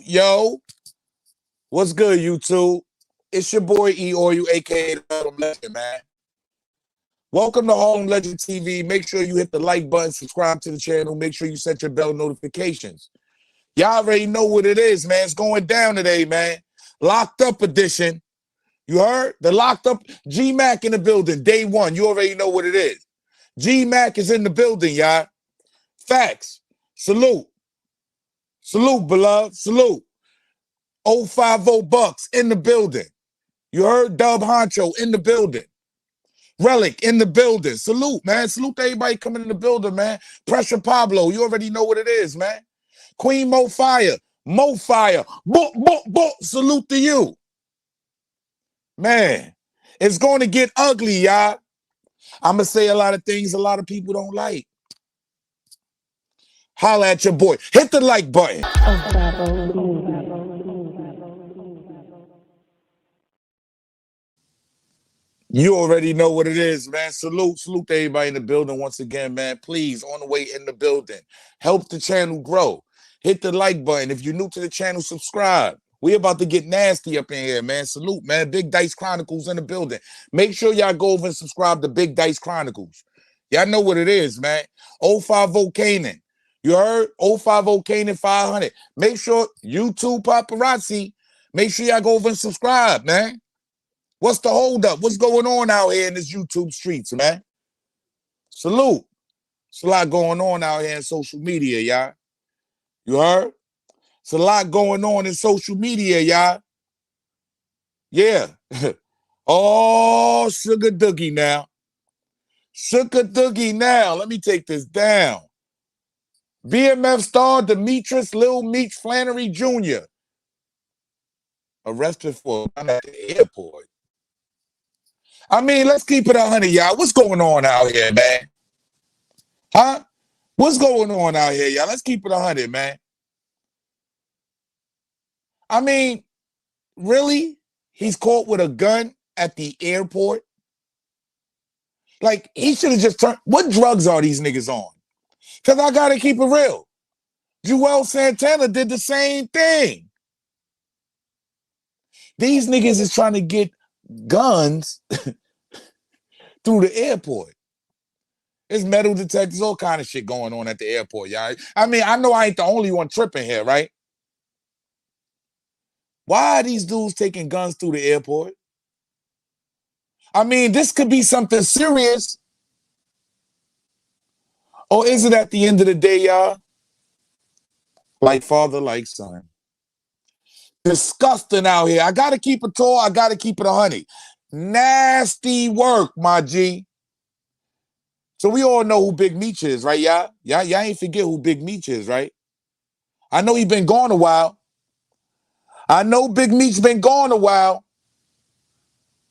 Yo. What's good, YouTube? It's your boy E-Oil, aka the HARLEM Legend, man. Welcome to HARLEM Legend TV. Make sure you hit the like button, subscribe to the channel. Make sure you set your bell notifications. Y'all already know what it is, man. It's going down today, man. Locked Up edition. You heard? The Locked Up G-Mac in the building. Day one. You already know what it is. G-Mac is in the building, y'all. Facts. Salute. Salute, beloved. Salute. 050 Bucks in the building. You heard? Dub Honcho in the building. Relic in the building. Salute, man. Salute to everybody coming in the building, man. Pressure Pablo. You already know what it is, man. Queen Mo Fire. Mo Fire. Book. Salute to you. Man, it's going to get ugly, y'all. I'm going to say a lot of things a lot of people don't like. Holla at your boy. Hit the like button. You already know what it is, man. Salute to everybody in the building once again, man. Please, on the way in the building, help the channel grow. Hit the like button. If you're new to the channel, subscribe. We about to get nasty up in here, man. Salute, man. Big Dice Chronicles in the building. Make sure y'all go over and subscribe to Big Dice Chronicles. Y'all know what it is, man. 050 Kanan. You heard? 050 Kanan 500. Make sure YouTube paparazzi. Make sure y'all go over and subscribe, man. What's the holdup? What's going on out here in this YouTube streets, man? Salute. It's a lot going on out here in social media, y'all. You heard? It's a lot going on in social media, y'all. Yeah. Oh, Sugar Doogie now. Sugar Doogie now. Let me take this down. BMF star Demetrius Lil Meech Flannery Jr. arrested for at the airport. I mean, let's keep it 100, y'all. What's going on out here, man? Huh? What's going on out here, y'all? Let's keep it 100, man. I mean, really? He's caught with a gun at the airport? Like, he should have just turned... What drugs are these niggas on? Because I got to keep it real. Joel Santana did the same thing. These niggas is trying to get guns through the airport. There's metal detectors, all kind of shit going on at the airport, y'all. I mean, I know I ain't the only one tripping here, right? Why are these dudes taking guns through the airport? I mean, this could be something serious. Or is it at the end of the day, y'all? Like father, like son. Disgusting out here. I got to keep it tall. I got to keep it 100. Nasty work, my G. So we all know who Big Meech is, right, y'all? Y'all ain't forget who Big Meech is, right? I know he been gone a while. I know Big Meech been gone a while.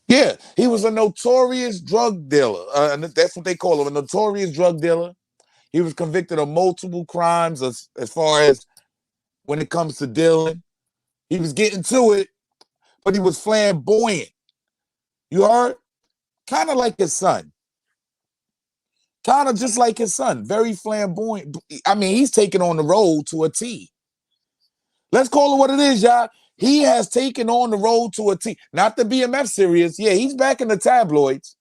Yeah, he was a notorious drug dealer. That's what they call him, a notorious drug dealer. He was convicted of multiple crimes as far as when it comes to dealing. He was getting to it, but he was flamboyant. You heard? Kind of like his son. Kind of just like his son. Very flamboyant. I mean, he's taking on the road to a T. Let's call it what it is, y'all. He has taken on the road to a T. Not the BMF series. Yeah, he's back in the tabloids.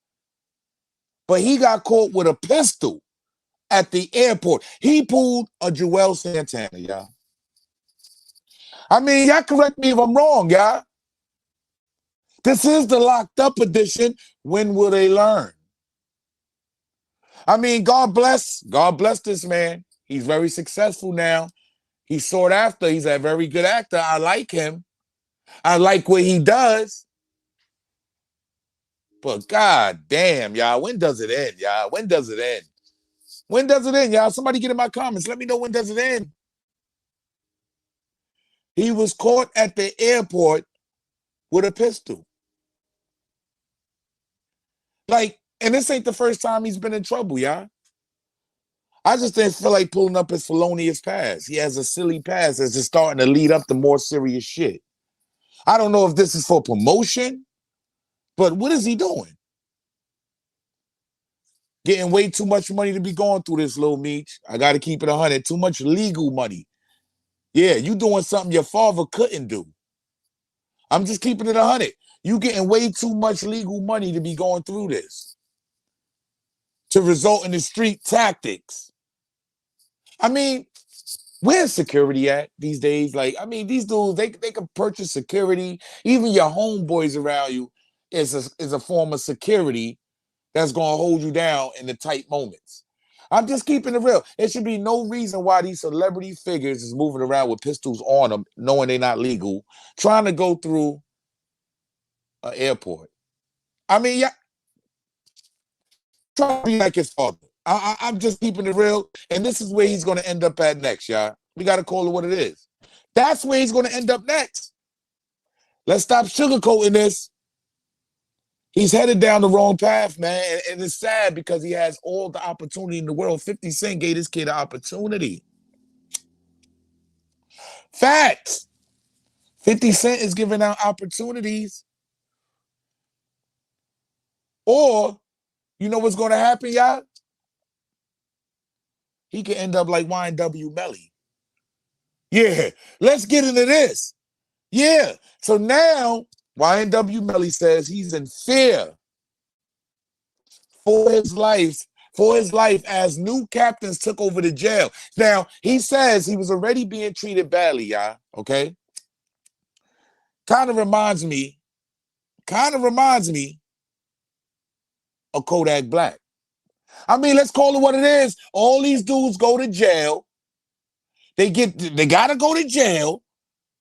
But he got caught with a pistol at the airport. He pulled a Joel Santana, y'all. I mean, y'all correct me if I'm wrong, y'all. This is the locked up edition. When will they learn? I mean, God bless this man. He's very successful now. He's sought after. He's a very good actor. I like him. I like what he does. But god damn, y'all, when does it end, y'all? When does it end? When does it end, y'all? Somebody get in my comments. Let me know when does it end. He was caught at the airport with a pistol. Like, and this ain't the first time he's been in trouble, y'all. I just didn't feel like pulling up his felonious past. He has a silly past that's just starting to lead up to more serious shit. I don't know if this is for promotion, but what is he doing? Getting way too much money to be going through this, Lil Meech. I got to keep it 100. Too much legal money. Yeah, you doing something your father couldn't do. I'm just keeping it 100. You getting way too much legal money to be going through this. To result in the street tactics. I mean, where's security at these days? Like, I mean, these dudes, they can purchase security. Even your homeboys around you is a form of security that's going to hold you down in the tight moments. I'm just keeping it real. There should be no reason why these celebrity figures is moving around with pistols on them, knowing they're not legal, trying to go through an airport. I mean, yeah, try to be like his father. I'm just keeping it real, and this is where he's going to end up at next, y'all. We got to call it what it is. That's where he's going to end up next. Let's stop sugarcoating this. He's headed down the wrong path, man, and it's sad because he has all the opportunity in the world. 50 Cent gave this kid an opportunity. Facts. 50 Cent is giving out opportunities. Or, you know what's going to happen, y'all? He could end up like YNW Melly. Yeah, let's get into this. Yeah, so now YNW Melly says he's in fear for his life as new captains took over the jail. Now, he says he was already being treated badly, y'all, okay? Kind of reminds me of Kodak Black. I mean, let's call it what it is. All these dudes go to jail. They gotta go to jail.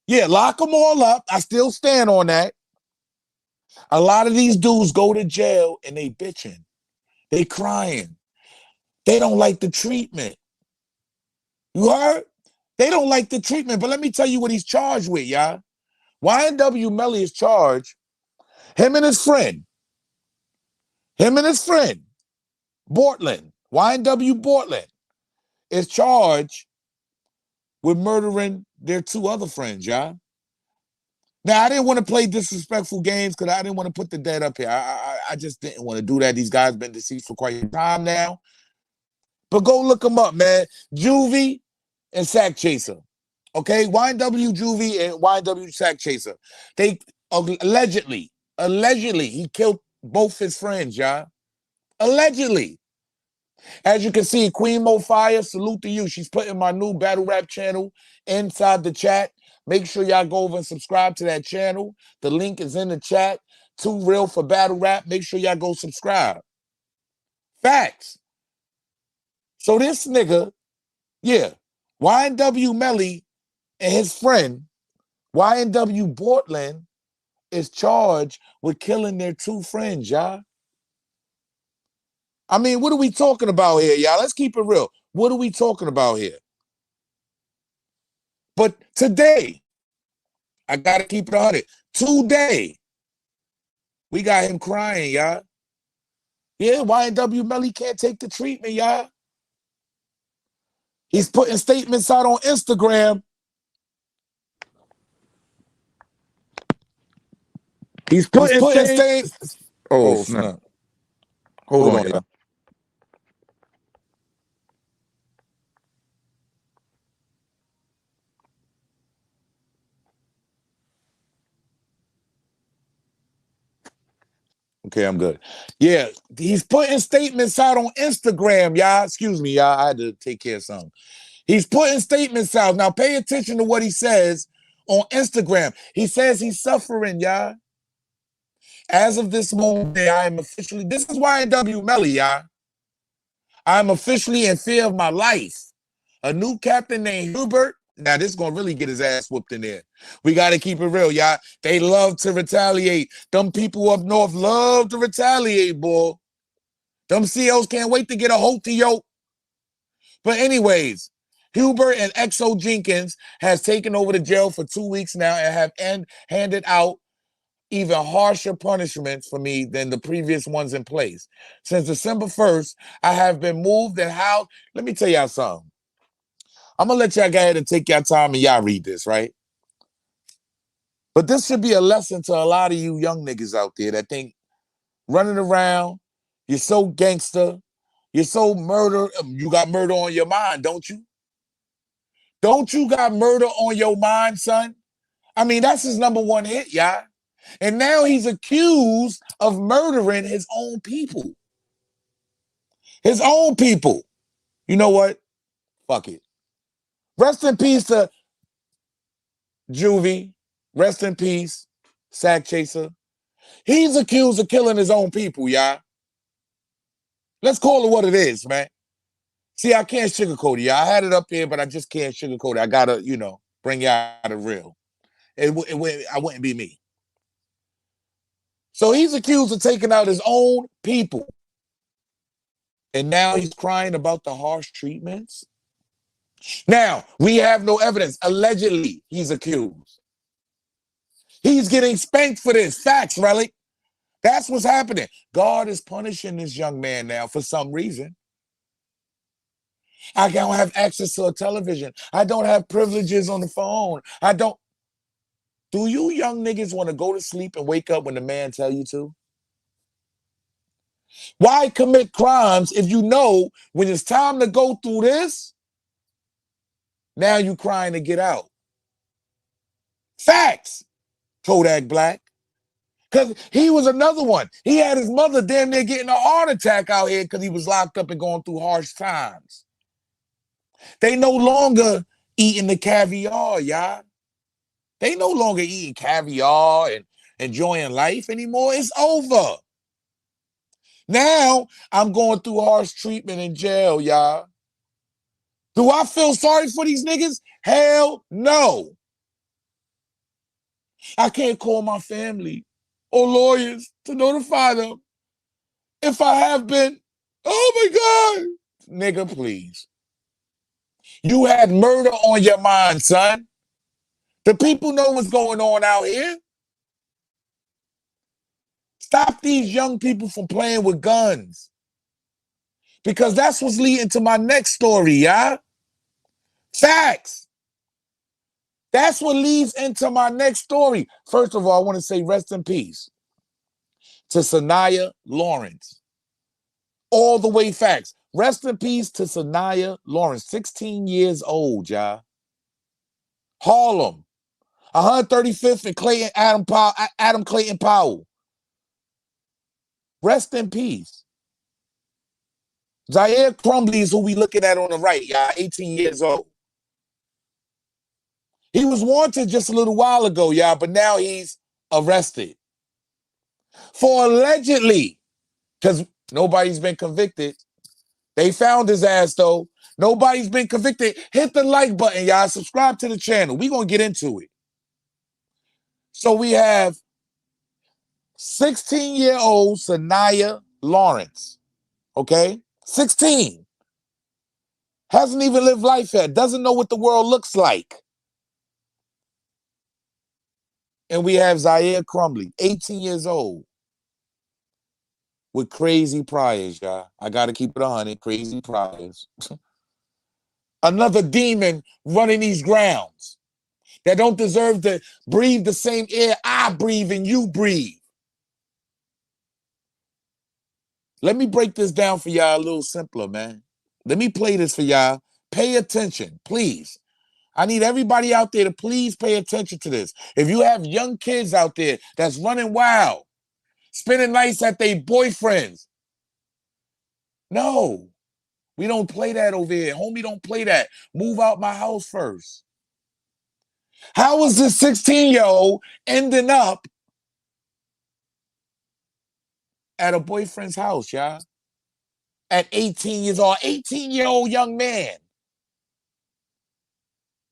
Yeah, lock them all up. I still stand on that. A lot of these dudes go to jail and they bitching. They crying. They don't like the treatment. You heard? They don't like the treatment. But let me tell you what he's charged with, y'all. YNW Melly is charged. Him and his friend, Bortland, YNW Bortland, is charged with murdering their two other friends, y'all. Now, I didn't want to play disrespectful games because I didn't want to put the dead up here. I just didn't want to do that. These guys been deceased for quite some time now. But go look them up, man. Juvie and Sack Chaser. Okay? YNW Juvie and YNW Sack Chaser. They allegedly, he killed both his friends, y'all. Allegedly. As you can see, Queen Mo Fire, salute to you. She's putting my new battle rap channel inside the chat. Make sure y'all go over and subscribe to that channel. The link is in the chat. Too Real for Battle Rap. Make sure y'all go subscribe. Facts. So this nigga, yeah, YNW Melly and his friend, YNW Bortland, is charged with killing their two friends, y'all. I mean, what are we talking about here, y'all? Let's keep it real. What are we talking about here? But today, I got to keep it 100. Today, we got him crying, y'all. Yeah, YNW Melly can't take the treatment, y'all. He's putting statements out on Instagram He's putting statements. Oh, snap. Hold on, y'all. Okay, I'm good. Yeah, he's putting statements out on Instagram, y'all. Excuse me, y'all. I had to take care of something. He's putting statements out. Now, pay attention to what he says on Instagram. He says he's suffering, y'all. As of this moment, I am officially, this is YNW Melly, y'all. I'm officially in fear of my life. A new captain named Hubert. Now, this is going to really get his ass whooped in there. We got to keep it real, y'all. They love to retaliate. Them people up north love to retaliate, boy. Them COs can't wait to get a hold to yo. But anyways, Hubert and XO Jenkins has taken over the jail for 2 weeks now and have handed out even harsher punishments for me than the previous ones in place. Since December 1st, I have been moved and housed. Let me tell y'all something. I'm going to let y'all go ahead and take your time and y'all read this, right? But this should be a lesson to a lot of you young niggas out there that think running around, you're so gangster, you're so murder, you got murder on your mind, don't you? Don't you got murder on your mind, son? I mean, that's his number one hit, y'all. And now he's accused of murdering his own people. His own people. You know what? Fuck it. Rest in peace to Juvie. Rest in peace, Sack Chaser. He's accused of killing his own people, y'all. Let's call it what it is, man. See, I can't sugarcoat it, y'all. I had it up here, but I just can't sugarcoat it. I gotta, bring y'all the real. I wouldn't be me. So he's accused of taking out his own people. And now he's crying about the harsh treatments. Now, we have no evidence. Allegedly, he's accused. He's getting spanked for this. Facts, Relic. That's what's happening. God is punishing this young man now for some reason. I don't have access to a television. I don't have privileges on the phone. Do you young niggas want to go to sleep and wake up when the man tell you to? Why commit crimes if you know when it's time to go through this, now you crying to get out? Facts, Kodak Black. Because he was another one. He had his mother damn near getting a heart attack out here because he was locked up and going through harsh times. They no longer eating the caviar, y'all. They no longer eating caviar and enjoying life anymore. It's over. Now I'm going through harsh treatment in jail, y'all. Do I feel sorry for these niggas? Hell no. I can't call my family or lawyers to notify them if I have been. Oh my God. Nigga, please. You had murder on your mind, son. The people know what's going on out here. Stop these young people from playing with guns. Because that's what's leading to my next story, y'all. Facts. That's what leads into my next story. First of all, I want to say rest in peace to Sanaya Lawrence. All the way facts. Rest in peace to Sanaya Lawrence, 16 years old, y'all. HARLEM, 135th and Clayton Adam Clayton Powell. Rest in peace. Zaire Crumbley is who we looking at on the right, y'all, 18 years old. He was wanted just a little while ago, y'all, but now he's arrested for allegedly, because nobody's been convicted. They found his ass, though. Nobody's been convicted. Hit the like button, y'all. Subscribe to the channel. We're going to get into it. So we have 16-year-old Sanaya Lawrence, okay? 16. Hasn't even lived life yet. Doesn't know what the world looks like. And we have Zaire Crumbley, 18 years old, with crazy priors, y'all. I got to keep it 100, crazy priors. Another demon running these grounds that don't deserve to breathe the same air I breathe and you breathe. Let me break this down for y'all a little simpler, man. Let me play this for y'all. Pay attention, please. I need everybody out there to please pay attention to this. If you have young kids out there that's running wild, spending nights at their boyfriends, no, we don't play that over here. Homie, don't play that. Move out my house first. How was this 16-year-old ending up at a boyfriend's house, y'all? At 18 years old, 18-year-old young man.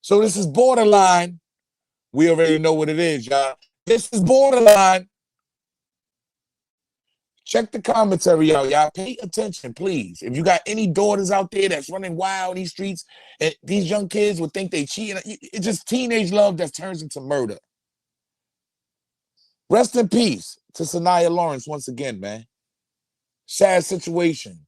So this is borderline. We already know what it is, y'all. This is borderline. Check the commentary out, y'all. Pay attention, please. If you got any daughters out there that's running wild in these streets, and these young kids would think they cheating, it's just teenage love that turns into murder. Rest in peace to Sanaya Lawrence once again, man. Sad situation.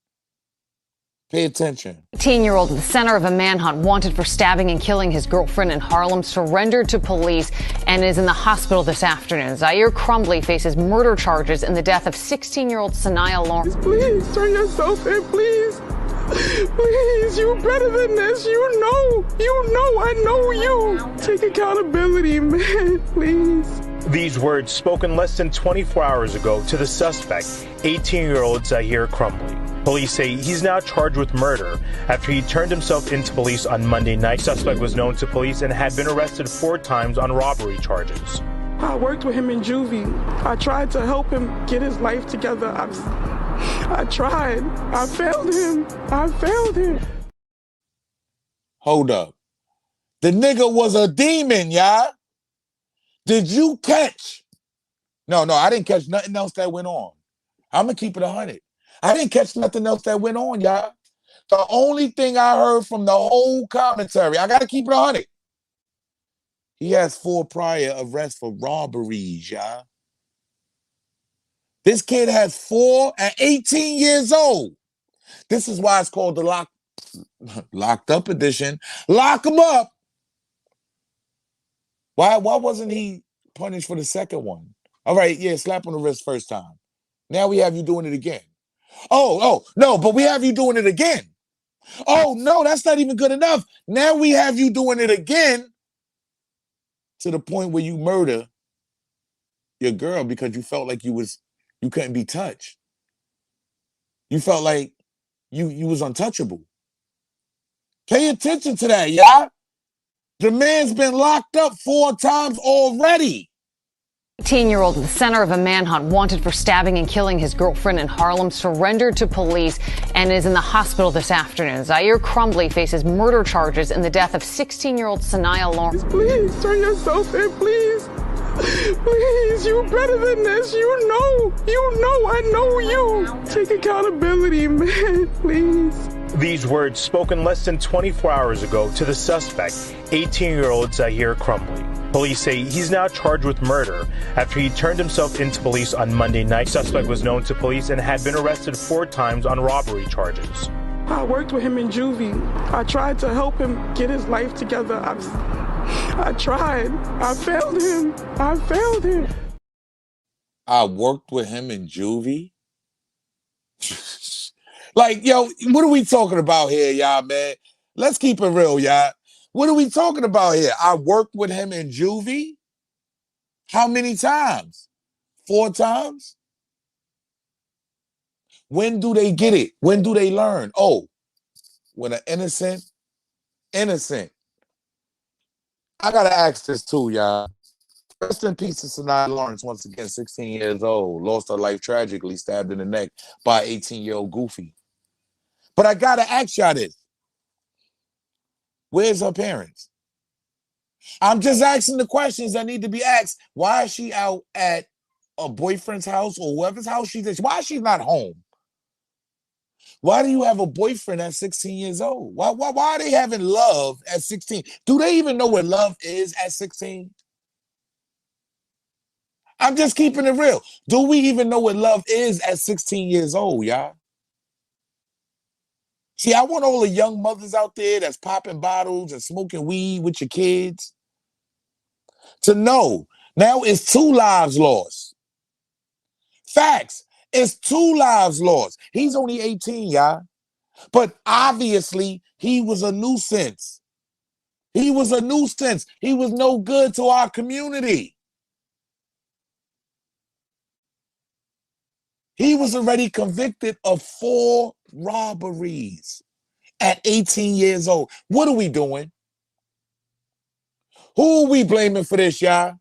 Pay attention. 18-year-old in the center of a manhunt, wanted for stabbing and killing his girlfriend in Harlem, surrendered to police and is in the hospital this afternoon. Zaire Crumbley faces murder charges in the death of 16-year-old Sanaya Lawrence. Please turn yourself in, please. Please, you're better than this. You know, I know you. Take accountability, man, please. These words spoken less than 24 hours ago to the suspect, 18-year-old Zaire Crumbley. Police say he's now charged with murder after he turned himself into police on Monday night. The suspect was known to police and had been arrested 4 times on robbery charges. I worked with him in juvie. I tried to help him get his life together. I tried. I failed him. Hold up. The nigga was a demon, y'all. Did you catch? No, I didn't catch nothing else that went on. I'm going to keep it 100. I didn't catch nothing else that went on, y'all. The only thing I heard from the whole commentary, I got to keep it 100. He has 4 prior arrests for robberies, y'all. This kid has 4 at 18 years old. This is why it's called the locked up edition. Lock him up. Why wasn't he punished for the second one? All right, yeah, slap on the wrist first time. Now we have you doing it again. Oh, no, but we have you doing it again. Oh, no, that's not even good enough. Now we have you doing it again to the point where you murder your girl because you felt like you couldn't be touched. You felt like you was untouchable. Pay attention to that, y'all. The man's been locked up 4 times already. 18-year-old in the center of a manhunt, wanted for stabbing and killing his girlfriend in Harlem, surrendered to police and is in the hospital this afternoon. Zaire Crumbley faces murder charges in the death of 16-year-old Sanaya Lawrence. Please turn yourself in, please. Please, you're better than this. You know, I know you. Take accountability, man, please. These words spoken less than 24 hours ago to the suspect, 18-year-old Zaire Crumbley. Police say he's now charged with murder after he turned himself into police on Monday night. The suspect was known to police and had been arrested 4 times on robbery charges. I worked with him in juvie. I tried to help him get his life together. I tried. I failed him. I worked with him in juvie? Like, yo, what are we talking about here, y'all, man? Let's keep it real, y'all. What are we talking about here? I worked with him in juvie? How many times? 4 times? When do they get it? When do they learn? Oh, when an innocent. I got to ask this too, y'all. Rest in peace to Sanaya Lawrence, once again, 16 years old. Lost her life tragically, stabbed in the neck by 18-year-old Goofy. But I got to ask y'all this. Where's her parents? I'm just asking the questions that need to be asked. Why is she out at a boyfriend's house or whoever's house she's at? Why is she not home? Why do you have a boyfriend at 16 years old? Why are they having love at 16? Do they even know what love is at 16? I'm just keeping it real. Do we even know what love is at 16 years old, y'all? See, I want all the young mothers out there that's popping bottles and smoking weed with your kids to know now it's 2 lives lost. Facts. It's 2 lives lost. He's only 18, y'all. But obviously, he was a nuisance. He was a nuisance. He was no good to our community. He was already convicted of 4 robberies at 18 years old. What are we doing? Who are we blaming for this, y'all?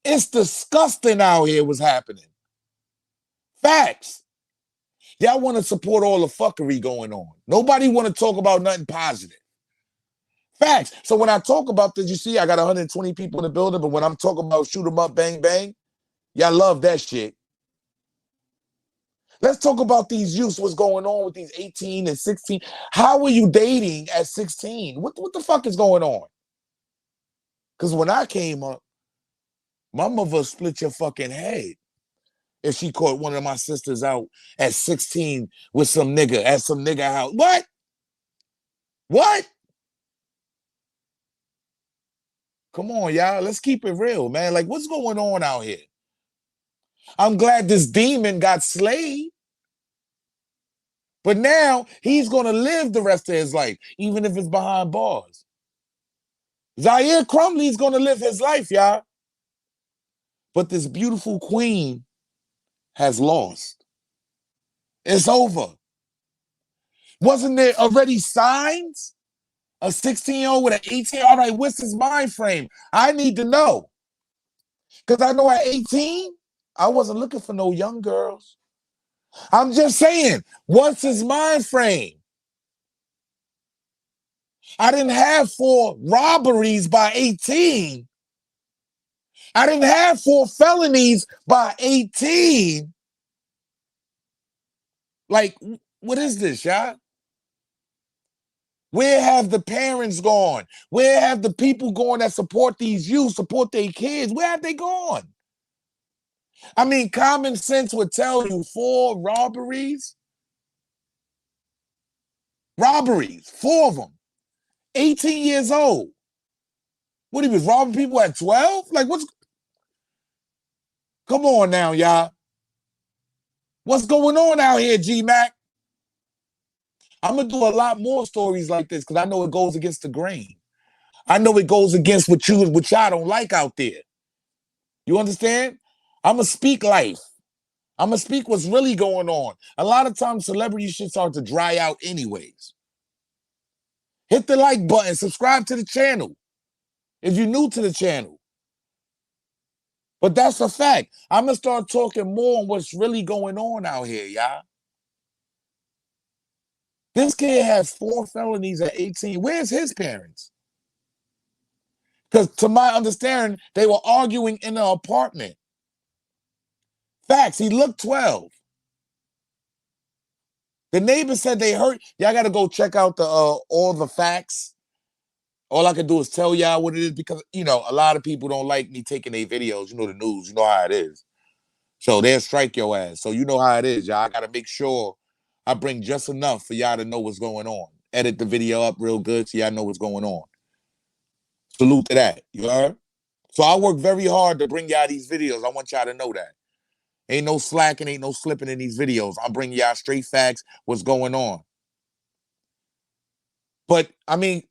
It's disgusting out here what's happening. Facts. Y'all want to support all the fuckery going on. Nobody want to talk about nothing positive. Facts. So when I talk about this, you see, I got 120 people in the building, but when I'm talking about shoot 'em up, bang, bang, y'all love that shit. Let's talk about these youths, what's going on with these 18 and 16. How are you dating at 16? What the fuck is going on? Because when I came up, my mother split your fucking head if she caught one of my sisters out at 16 with some nigga at some nigga house. What? What? Come on, y'all. Let's keep it real, man. Like, what's going on out here? I'm glad this demon got slayed. But now he's going to live the rest of his life, even if it's behind bars. Zaire Crumbley is going to live his life, y'all. But this beautiful queen has lost. It's over. Wasn't there already signs? A 16-year-old with an 18? All right, what's his mind frame? I need to know. Because I know at 18, I wasn't looking for no young girls. I'm just saying, what's his mind frame? I didn't have 4 robberies by 18. I didn't have 4 felonies by 18. Like, what is this, y'all? Where have the parents gone? Where have the people gone that support these youth, support their kids? Where have they gone? I mean, common sense would tell you 4 robberies. Robberies, 4 of them. 18 years old. What, he was robbing people at 12? Like, what's... Come on now, y'all. What's going on out here, G-Mac? I'm going to do a lot more stories like this because I know it goes against the grain. I know it goes against what y'all don't like out there. You understand? I'm going to speak life. I'm going to speak what's really going on. A lot of times celebrity shit starts to dry out anyways. Hit the like button. Subscribe to the channel if you're new to the channel. But that's a fact. I'm going to start talking more on what's really going on out here, y'all. This kid has 4 felonies at 18. Where's his parents? Because to my understanding, they were arguing in an apartment. Facts, he looked 12. The neighbors said they heard. Y'all got to go check out the all the facts. All I can do is tell y'all what it is because, you know, a lot of people don't like me taking their videos. You know the news. You know how it is. So they'll strike your ass. So you know how it is, y'all. I got to make sure I bring just enough for y'all to know what's going on. Edit the video up real good so y'all know what's going on. Salute to that. You heard? So I work very hard to bring y'all these videos. I want y'all to know that. Ain't no slacking, ain't no slipping in these videos. I'm bringing y'all straight facts, what's going on. But, I mean,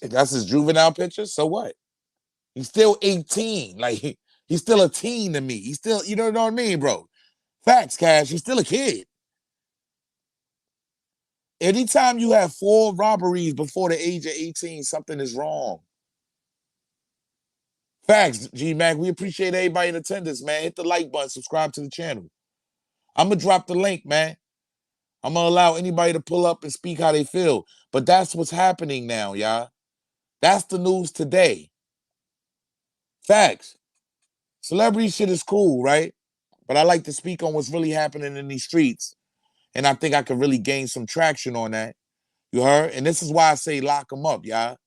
that's his juvenile picture, so what? He's still 18. Like, he's still a teen to me. He's still, you know what I mean, bro? Facts, Cash. He's still a kid. Anytime you have 4 robberies before the age of 18, something is wrong. Facts, G-Mac. We appreciate everybody in attendance, man. Hit the like button. Subscribe to the channel. I'm going to drop the link, man. I'm going to allow anybody to pull up and speak how they feel. But that's what's happening now, y'all. That's the news today. Facts. Celebrity shit is cool, right? But I like to speak on what's really happening in these streets. And I think I can really gain some traction on that. You heard? And this is why I say lock them up, y'all.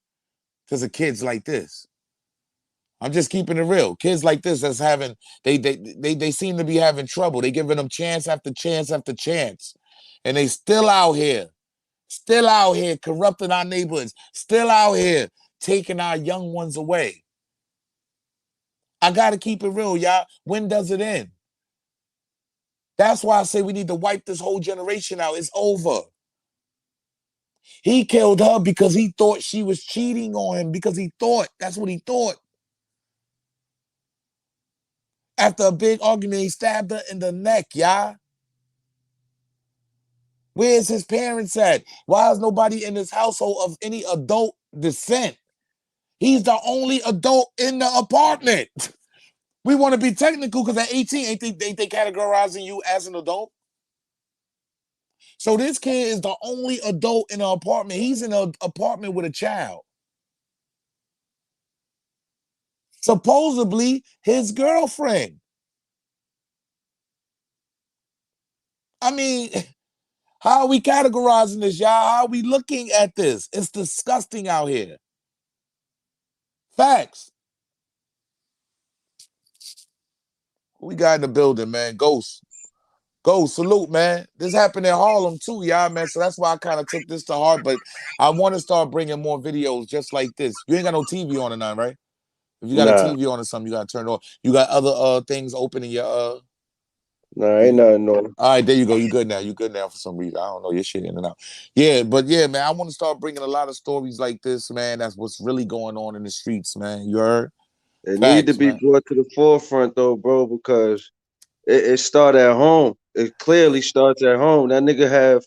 Because of kids like this. I'm just keeping it real. Kids like this that's having, they seem to be having trouble. They giving them chance after chance after chance. And they still out here corrupting our neighborhoods, still out here taking our young ones away. I got to keep it real, y'all. When does it end? That's why I say we need to wipe this whole generation out. It's over. He killed her because he thought she was cheating on him, because he thought, that's what he thought. After a big argument, he stabbed her in the neck, y'all. Where's his parents at? Why is nobody in his household of any adult descent? He's the only adult in the apartment. We want to be technical because at 18, ain't they categorizing you as an adult? So this kid is the only adult in an apartment. He's in an apartment with a child. Supposedly his girlfriend. I mean, how are we categorizing this, y'all? How are we looking at this? It's disgusting out here. Facts. Who we got in the building, man? Ghost. Ghost, salute, man. This happened in Harlem too, y'all, man. So that's why I kind of took this to heart. But I want to start bringing more videos just like this. You ain't got no TV on or none, right? If you got a TV on or something, you got to turn it on. You got other things open in your Nah, ain't nothing on. All right, there you go. You good now. You good now for some reason. I don't know. Your shit in and out. Yeah, but yeah, man, I want to start bringing a lot of stories like this, man. That's what's really going on in the streets, man. You heard? It need to be brought to the forefront though, bro, because it started at home. It clearly starts at home. That nigga had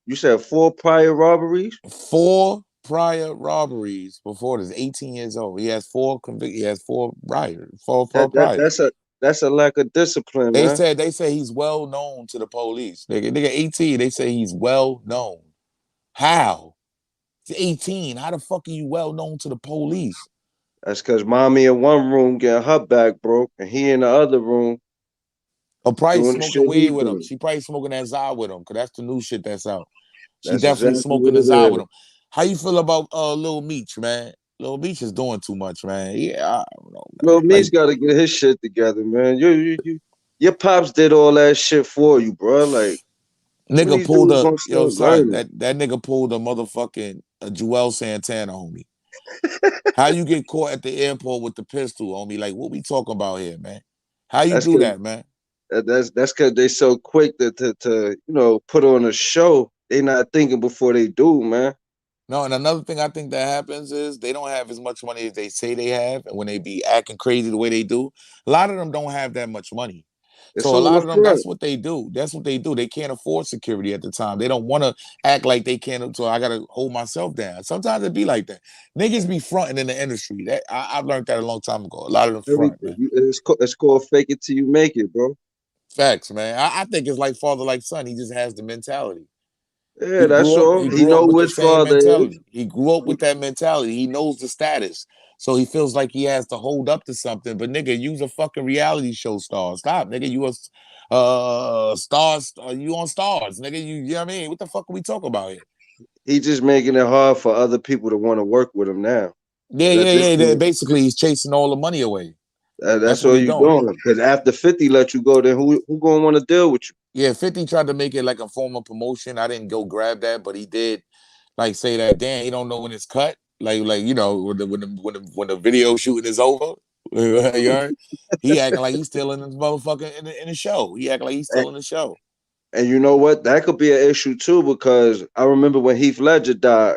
you said 4 prior robberies? 4 prior robberies before this. 18 years old. He has 4 convictions. He has 4 rioters. 4 prior. That's a lack of discipline, They man. say he's well known to the police. Nigga 18, they say he's well known. How? He's 18. How the fuck are you well known to the police? That's because mommy in one room getting her back broke, and he in the other room. Or probably doing the smoking shit he weed with him. doing. She probably smoking that Zaire with him, because that's the new shit that's out. She That's definitely exactly smoking what the it Zaire is. with him. How you feel about Lil Meech, man? Lil Meech is doing too much, man. Yeah, I don't know, man. Lil Meech got to get his shit together, man. Your pops did all that shit for you, bro. Like, when nigga these pulled dudes a gonna yo start son. learning? That nigga pulled a motherfucking Joel Santana, homie. How you get caught at the airport with the pistol, homie? Like, what we talking about here, man? How you That's do cause that, man? that's because they so quick to put on a show. They not thinking before they do, man. No, and another thing I think that happens is they don't have as much money as they say they have, and when they be acting crazy the way they do, a lot of them don't have that much money. It's So a all lot a of them, front. that's what they do. That's what they do. They can't afford security at the time. They don't want to act like they can. So I gotta hold myself down. Sometimes it be like that. Niggas be fronting in the industry. That I've learned that a long time ago. A lot of them front, man. It's called fake it till you make it, bro. Facts, man. I think it's like father, like son. He just has the mentality. Yeah, that's all. He He grew up know with who the his same father is. mentality. He grew up with that mentality. He knows the status. So he feels like he has to hold up to something. But nigga, you's a fucking reality show star. Stop, nigga. You a stars, you on stars, nigga. You know what I mean? What the fuck are we talking about here? He just making it hard for other people to want to work with him now. Yeah. Basically, he's chasing all the money away. That's That's what all he you doing. doing. Because after 50 let you go, then who gonna want to deal with you? Yeah, 50 tried to make it like a form of promotion. I didn't go grab that, but he did like say that, damn, he don't know when it's cut. Like when the video shooting is over. You heard? He acting like he's still in the motherfucker in the show. He acting like he's still in the show. And you know what? That could be an issue too, because I remember when Heath Ledger died,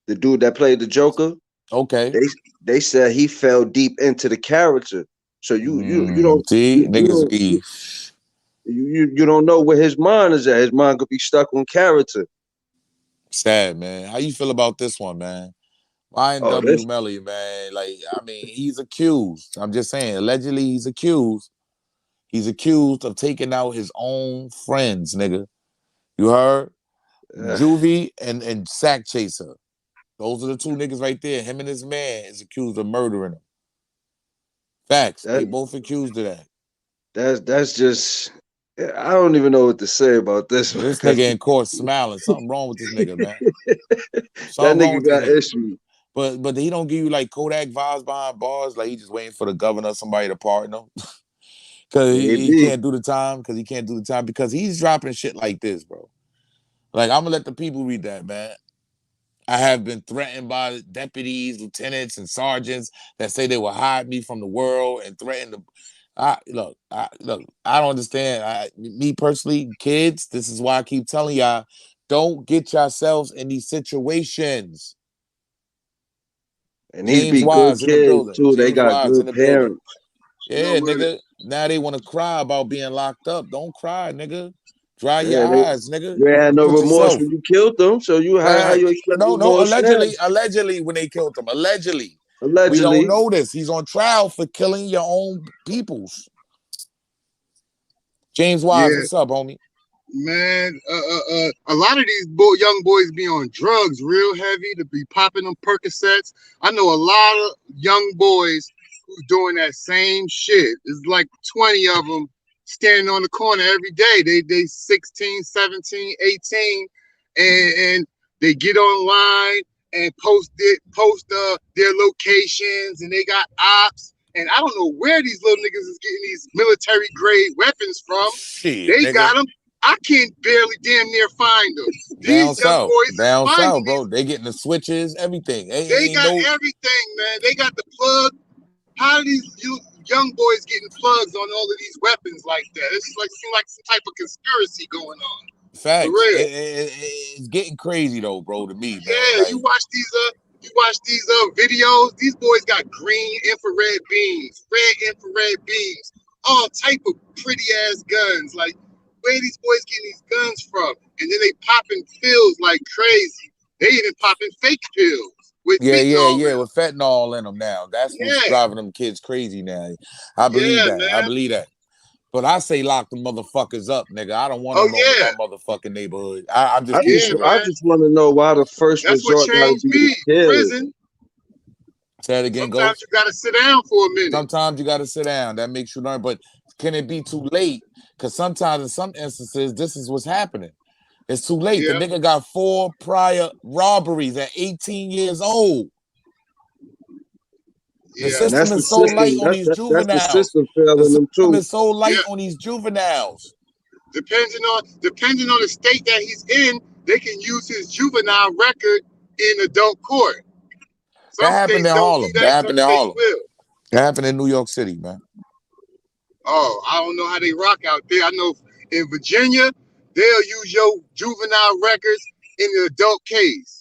the dude that played the Joker, Okay. they said he fell deep into the character. So See, niggas don't be you don't know where his mind is at. His mind could be stuck on character. sad, man. How you feel about this one, man? Oh, YNW this Melly, man. Like, I mean, he's accused. I'm just saying, allegedly he's accused. He's accused of taking out his own friends, nigga. You heard? Juvie and Sack Chaser. Those are the 2 niggas right there. Him and his man is accused of murdering him. Facts. They that both accused of that. that's just I don't even know what to say about this one. This nigga in court smiling. Something wrong with this nigga, man. That Something wrong with nigga this got nigga. issues. But he don't give you like Kodak vibes behind bars. Like he just waiting for the governor or somebody to pardon him. Cause he Maybe. can't do the time. Because he can't do the time. Because he's dropping shit like this, bro. Like, I'm gonna let the people read that, man. I have been threatened by deputies, lieutenants, and sergeants that say they will hide me from the world and threaten to look, I don't understand. Me personally, kids, this is why I keep telling y'all, don't get yourselves in these situations. And these James be good Wise in the kids building. too. They James got Wise in good the building. parents. Yeah, nigga. Now they want to cry about being locked up. Don't cry, nigga. Dry your Yeah, eyes, nigga. you had no Put remorse yourself. when you killed them, so how you expect No, remorse now? allegedly when they killed him. Allegedly. We don't Allegedly. know this. He's on trial for killing your own peoples. James Wise, what's up, homie? Man, a lot of these young boys be on drugs real heavy to be popping them Percocets. I know a lot of young boys who's doing that same shit. It's like 20 of them standing on the corner every day. They 16, 17, 18, and they get online and post their locations, and they got ops. And I don't know where these little niggas is getting these military grade weapons from. Shit, they nigga. got them. I can't barely damn near find them. Down These young boys down south, bro. They getting the switches, everything. They got everything, man. They got the plug. How are these young boys getting plugs on all of these weapons like that? It's like seems like some type of conspiracy going on. Facts. It's getting crazy though, bro. To me, man. Yeah, like, you watch these videos. These boys got green infrared beams, red infrared beams, all type of pretty ass guns. Like, where these boys getting these guns from? And then they popping pills like crazy. They even popping fake pills with fentanyl with fentanyl in them now. That's what's driving them kids crazy now. I believe that. Man. I believe that. But I say lock the motherfuckers up, nigga. I don't want to know in my motherfucking neighborhood. I just want to know why the first resort got to be prison. Say it again. Sometimes you got to sit down for a minute. Sometimes you got to sit down. That makes you learn. But can it be too late? Because sometimes in some instances, this is what's happening. It's too late. The nigga got 4 prior robberies at 18 years old. The system is so light on these juveniles. That's the system failing them too. It's so light on these juveniles. Depending on the state that he's in, they can use his juvenile record in adult court. That happened in Harlem. That happened in New York City, man. Oh, I don't know how they rock out there. I know in Virginia, they'll use your juvenile records in the adult case.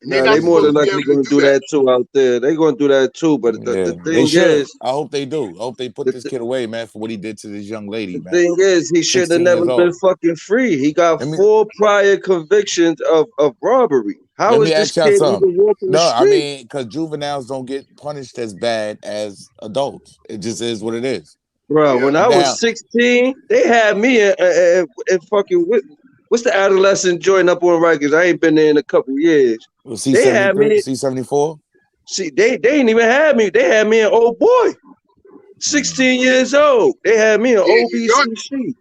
They more than likely going to do that too out there. They're going to do that too. But the thing is, I hope they do. I hope they put this kid away, man, for what he did to this young lady, man. The thing is, he should have never been fucking free. He got 4 prior convictions of robbery. How is this kid even walking the street? I mean, because juveniles don't get punished as bad as adults. It just is what it is. Bro, when I was 16, they had me in fucking what's the adolescent joint up on Rikers? I ain't been there in a couple years. Well, they had me C-74. See, they didn't even have me. They had me an old boy, 16 years old. They had me an OBCC.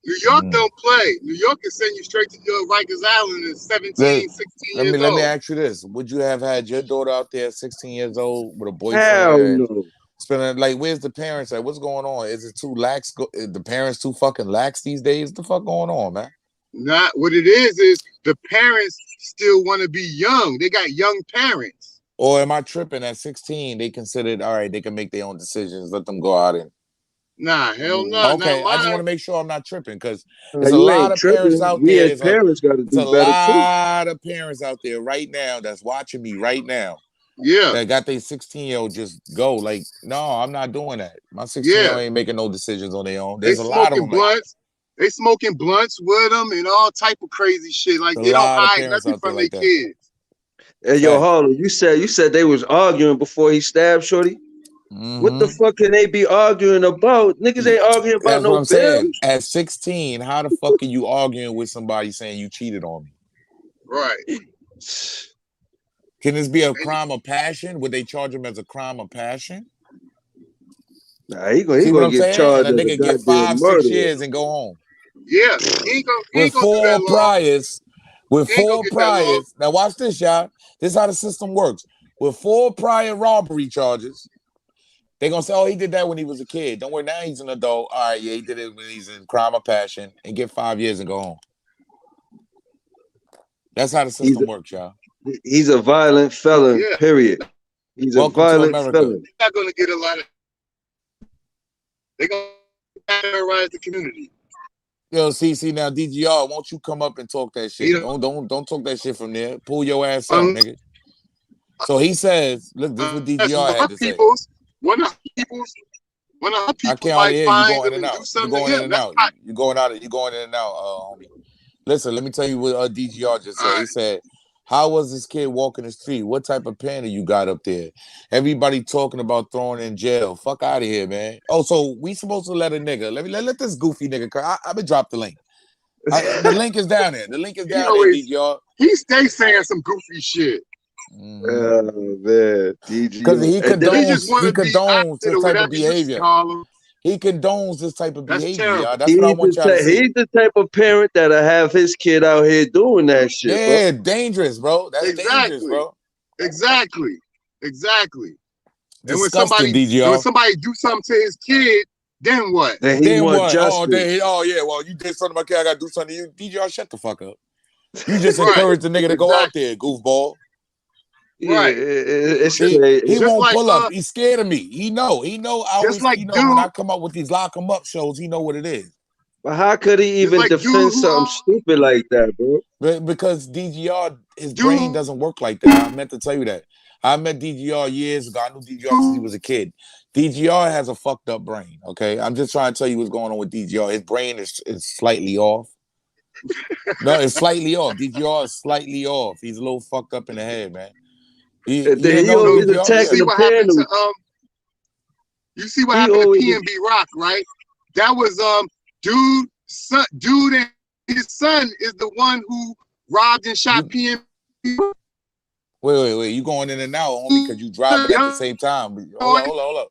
New York don't play. New York can send you straight to Rikers Island at 17, 16 years old. Let me ask you this. Would you have had your daughter out there at 16 years old with a boyfriend? Hell no. Spending, like, where's the parents at? What's going on? Is it too lax? The parents too fucking lax these days? What the fuck going on, man? Not what it is the parents still want to be young. They got young parents. Or am I tripping? At 16, they considered, all right, they can make their own decisions. Let them go out and. Nah, hell no. Okay, I just want to make sure I'm not tripping because there's a lot of parents out there. Parents got to do better too. There's a lot of parents out there right now that's watching me right now. Yeah, that got their 16-year-old just go. Like, no, I'm not doing that. My 16-year-old ain't making no decisions on their own. There's a lot of them. They smoking blunts with them and all type of crazy shit. Like, they don't hide nothing from their kids. Hey, yo, Harlem, you said they was arguing before he stabbed Shorty. What the fuck can they be arguing about? Niggas ain't arguing about no bills. At 16, how the fuck are you arguing with somebody saying you cheated on me? Right. Can this be a crime of passion? Would they charge him as a crime of passion? Nah, he gonna get charged. And a nigga get 5-6 years and go home. Yeah, with 4 priors. With 4 priors. Now watch this, y'all. This is how the system works. With 4 prior robbery charges, they're gonna say, oh, he did that when he was a kid. Don't worry, now he's an adult. All right, yeah, he did it when he's in crime of passion and get 5 years and go home. That's how the system works, y'all. He's a violent felon, period. He's a violent felon. He's not gonna get a lot of They're gonna terrorize the community. Yo, see now, DGR, won't you come up and talk that shit? You Don't talk that shit from there. Pull your ass up, know, nigga. So he says, look, this is what DGR had to say. One of her people I can't might hear you. find Going him in and and do out. something You're going to in him. and out. You're going out. You're going in and out, homie. Listen, let me tell you what DGR just said. He said, how was this kid walking the street? What type of panda you got up there? Everybody talking about throwing in jail. Fuck out of here, man. Oh, so we supposed to let a nigga. Let this goofy nigga. I've been drop the link. The link is down there. The link is down there, DGR. He stays saying some goofy shit. Oh man, because he condones this type of behavior. He condones this type of behavior, y'all. That's what I want y'all to see. He's the type of parent that'll have his kid out here doing that shit. Yeah, bro. Dangerous, bro. That's dangerous, bro. Exactly. Disgusting, and DGR. when somebody do something to his kid, then what? Then what? Oh yeah, well, you did something to my kid, I gotta do something to you. DGR, shut the fuck up. You just encouraged the nigga to go out there, goofball. Yeah, he won't pull up. He's scared of me. He know. I always, when I come up with these lock 'em up shows, he know what it is. But how could he even defend something stupid like that, bro? Because DGR, his brain doesn't work like that. I meant to tell you that. I met DGR years ago. I knew DGR since he was a kid. DGR has a fucked up brain, okay? I'm just trying to tell you what's going on with DGR. His brain is slightly off. No, it's slightly off. DGR is slightly off. He's a little fucked up in the head, man. You see what happened to PNB Rock, right? That was dude and his son is the one who robbed and shot PNB. Wait. You going in and out, homie, because you driving at the same time. Hold up.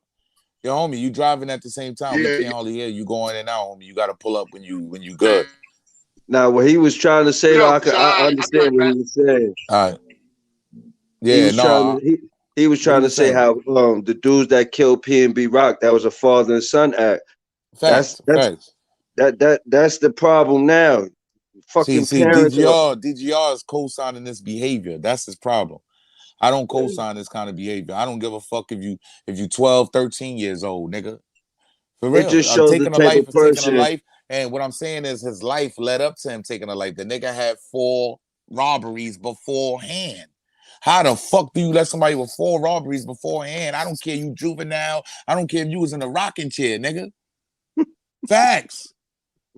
Yo, homie, you driving at the same time. We can't hardly hear you going in and out, homie. You got to pull up when you good. Now, what he was trying to say, I understand what he was saying. All right. Yeah, he was trying to say how the dudes that killed PNB Rock, that was a father and son act. Facts. That's the problem now. Fucking DGR is co-signing this behavior. That's his problem. I don't co-sign this kind of behavior. I don't give a fuck if you 12, 13 years old, nigga. For real. It just shows taking a life. And what I'm saying is his life led up to him taking a life. The nigga had 4 robberies beforehand. How the fuck do you let somebody with 4 robberies beforehand? I don't care you juvenile. I don't care if you was in a rocking chair, nigga. Facts.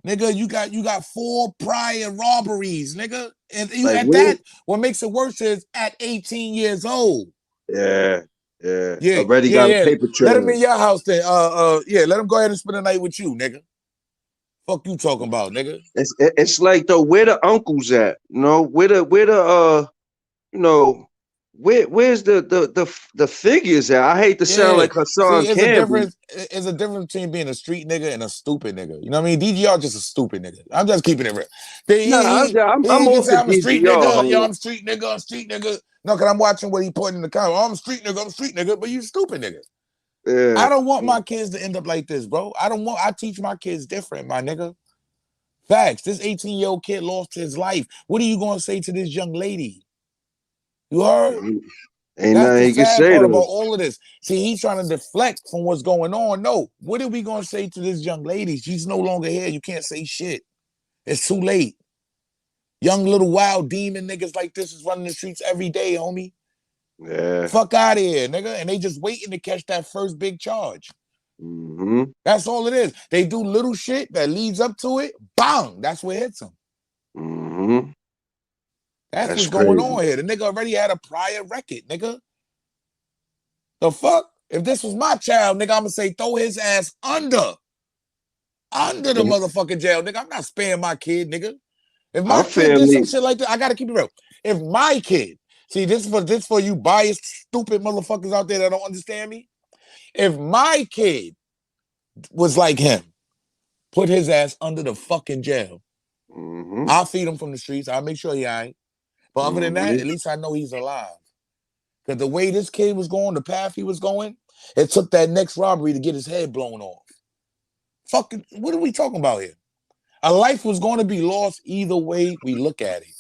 Nigga, you got 4 prior robberies, nigga. And you at that, what makes it worse is at 18 years old. Yeah. Already got a paper trail. Let him in your house then. Let him go ahead and spend the night with you, nigga. Fuck you talking about, nigga. It's like though, where the uncles at? You know, where's the figures at? I hate to sound like Hassan Campbell. It's a difference between being a street nigga and a stupid nigga. You know what I mean? DGR just a stupid nigga. I'm just keeping it real. I'm a street nigga. Yo, I'm street nigga. No, because I'm watching what he putting in the comment. I'm a street nigga, but you stupid nigga. Yeah. I don't want my kids to end up like this, bro. I teach my kids different, my nigga. Facts. This 18-year-old kid lost his life. What are you going to say to this young lady? You heard? Ain't nothing he can say about all of this. See, he's trying to deflect from what's going on. No, what are we going to say to this young lady? She's no longer here. You can't say shit. It's too late. Young little wild demon niggas like this is running the streets every day, homie. Yeah. Fuck out of here, nigga. And they just waiting to catch that first big charge. Mm-hmm. That's all it is. They do little shit that leads up to it. Bang! That's what hits them. Mm-hmm. That's what's going on here. The nigga already had a prior record, nigga. The fuck? If this was my child, nigga, I'm gonna say throw his ass under the motherfucking jail, nigga. I'm not sparing my kid, nigga. If my kid did some shit like that, I gotta keep it real. If my kid, see, this for you biased, stupid motherfuckers out there that don't understand me. If my kid was like him, put his ass under the fucking jail. Mm-hmm. I'll feed him from the streets. I'll make sure he ain't. But other than that, at least I know he's alive. Because the way this kid was going, the path he was going, it took that next robbery to get his head blown off. Fucking, what are we talking about here? A life was going to be lost either way we look at it.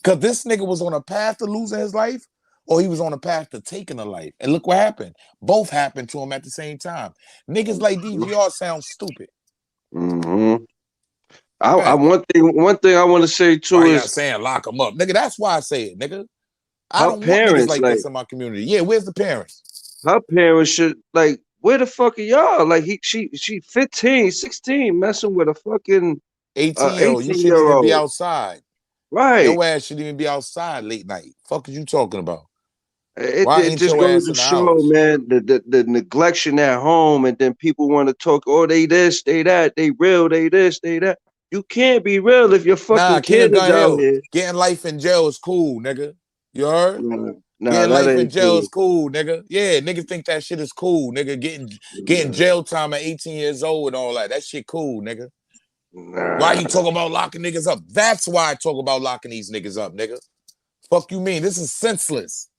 Because this nigga was on a path to losing his life, or he was on a path to taking a life. And look what happened. Both happened to him at the same time. Niggas like DGR sound stupid. Mm-hmm. One thing I want to say too why is y'all saying lock him up, nigga. That's why I say it, nigga. I her don't want niggas parents, like this in my community. Yeah, where's the parents? Her parents should, like, where the fuck are y'all? Like, she 15, 16, messing with a fucking 18-year-old. You shouldn't even be 18-year-old. outside. Right. Your ass shouldn't even be outside late night. Fuck is you talking about? It ain't just your goes ass to in the show, house? man, the neglection at home, and then people want to talk, oh, they this, they that, they real, they this, they that. You can't be real if your fucking kid is out here. Getting life in jail is cool, nigga. You heard? Nah, getting that life in ain't jail cool. is cool, nigga. Yeah, niggas think that shit is cool, nigga. Getting jail time at 18 years old and all that. That shit cool, nigga. Why you talk about locking niggas up? That's why I talk about locking these niggas up, nigga. Fuck you mean? This is senseless.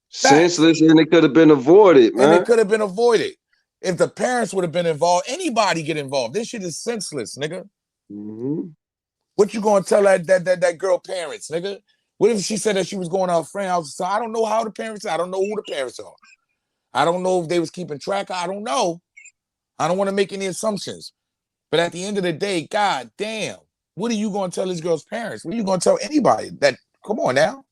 Senseless, and it could have been avoided, man. And it could have been avoided. If the parents would have been involved, anybody get involved. This shit is senseless, nigga. Mm-hmm. What you gonna tell that girl parents, nigga? What if she said that she was going to her friend's house? So I don't know how the parents are. I don't know who the parents are. I don't know if they was keeping track. I don't know. I don't want to make any assumptions. But at the end of the day, god damn, what are you gonna tell this girl's parents? What are you gonna tell anybody? That come on now.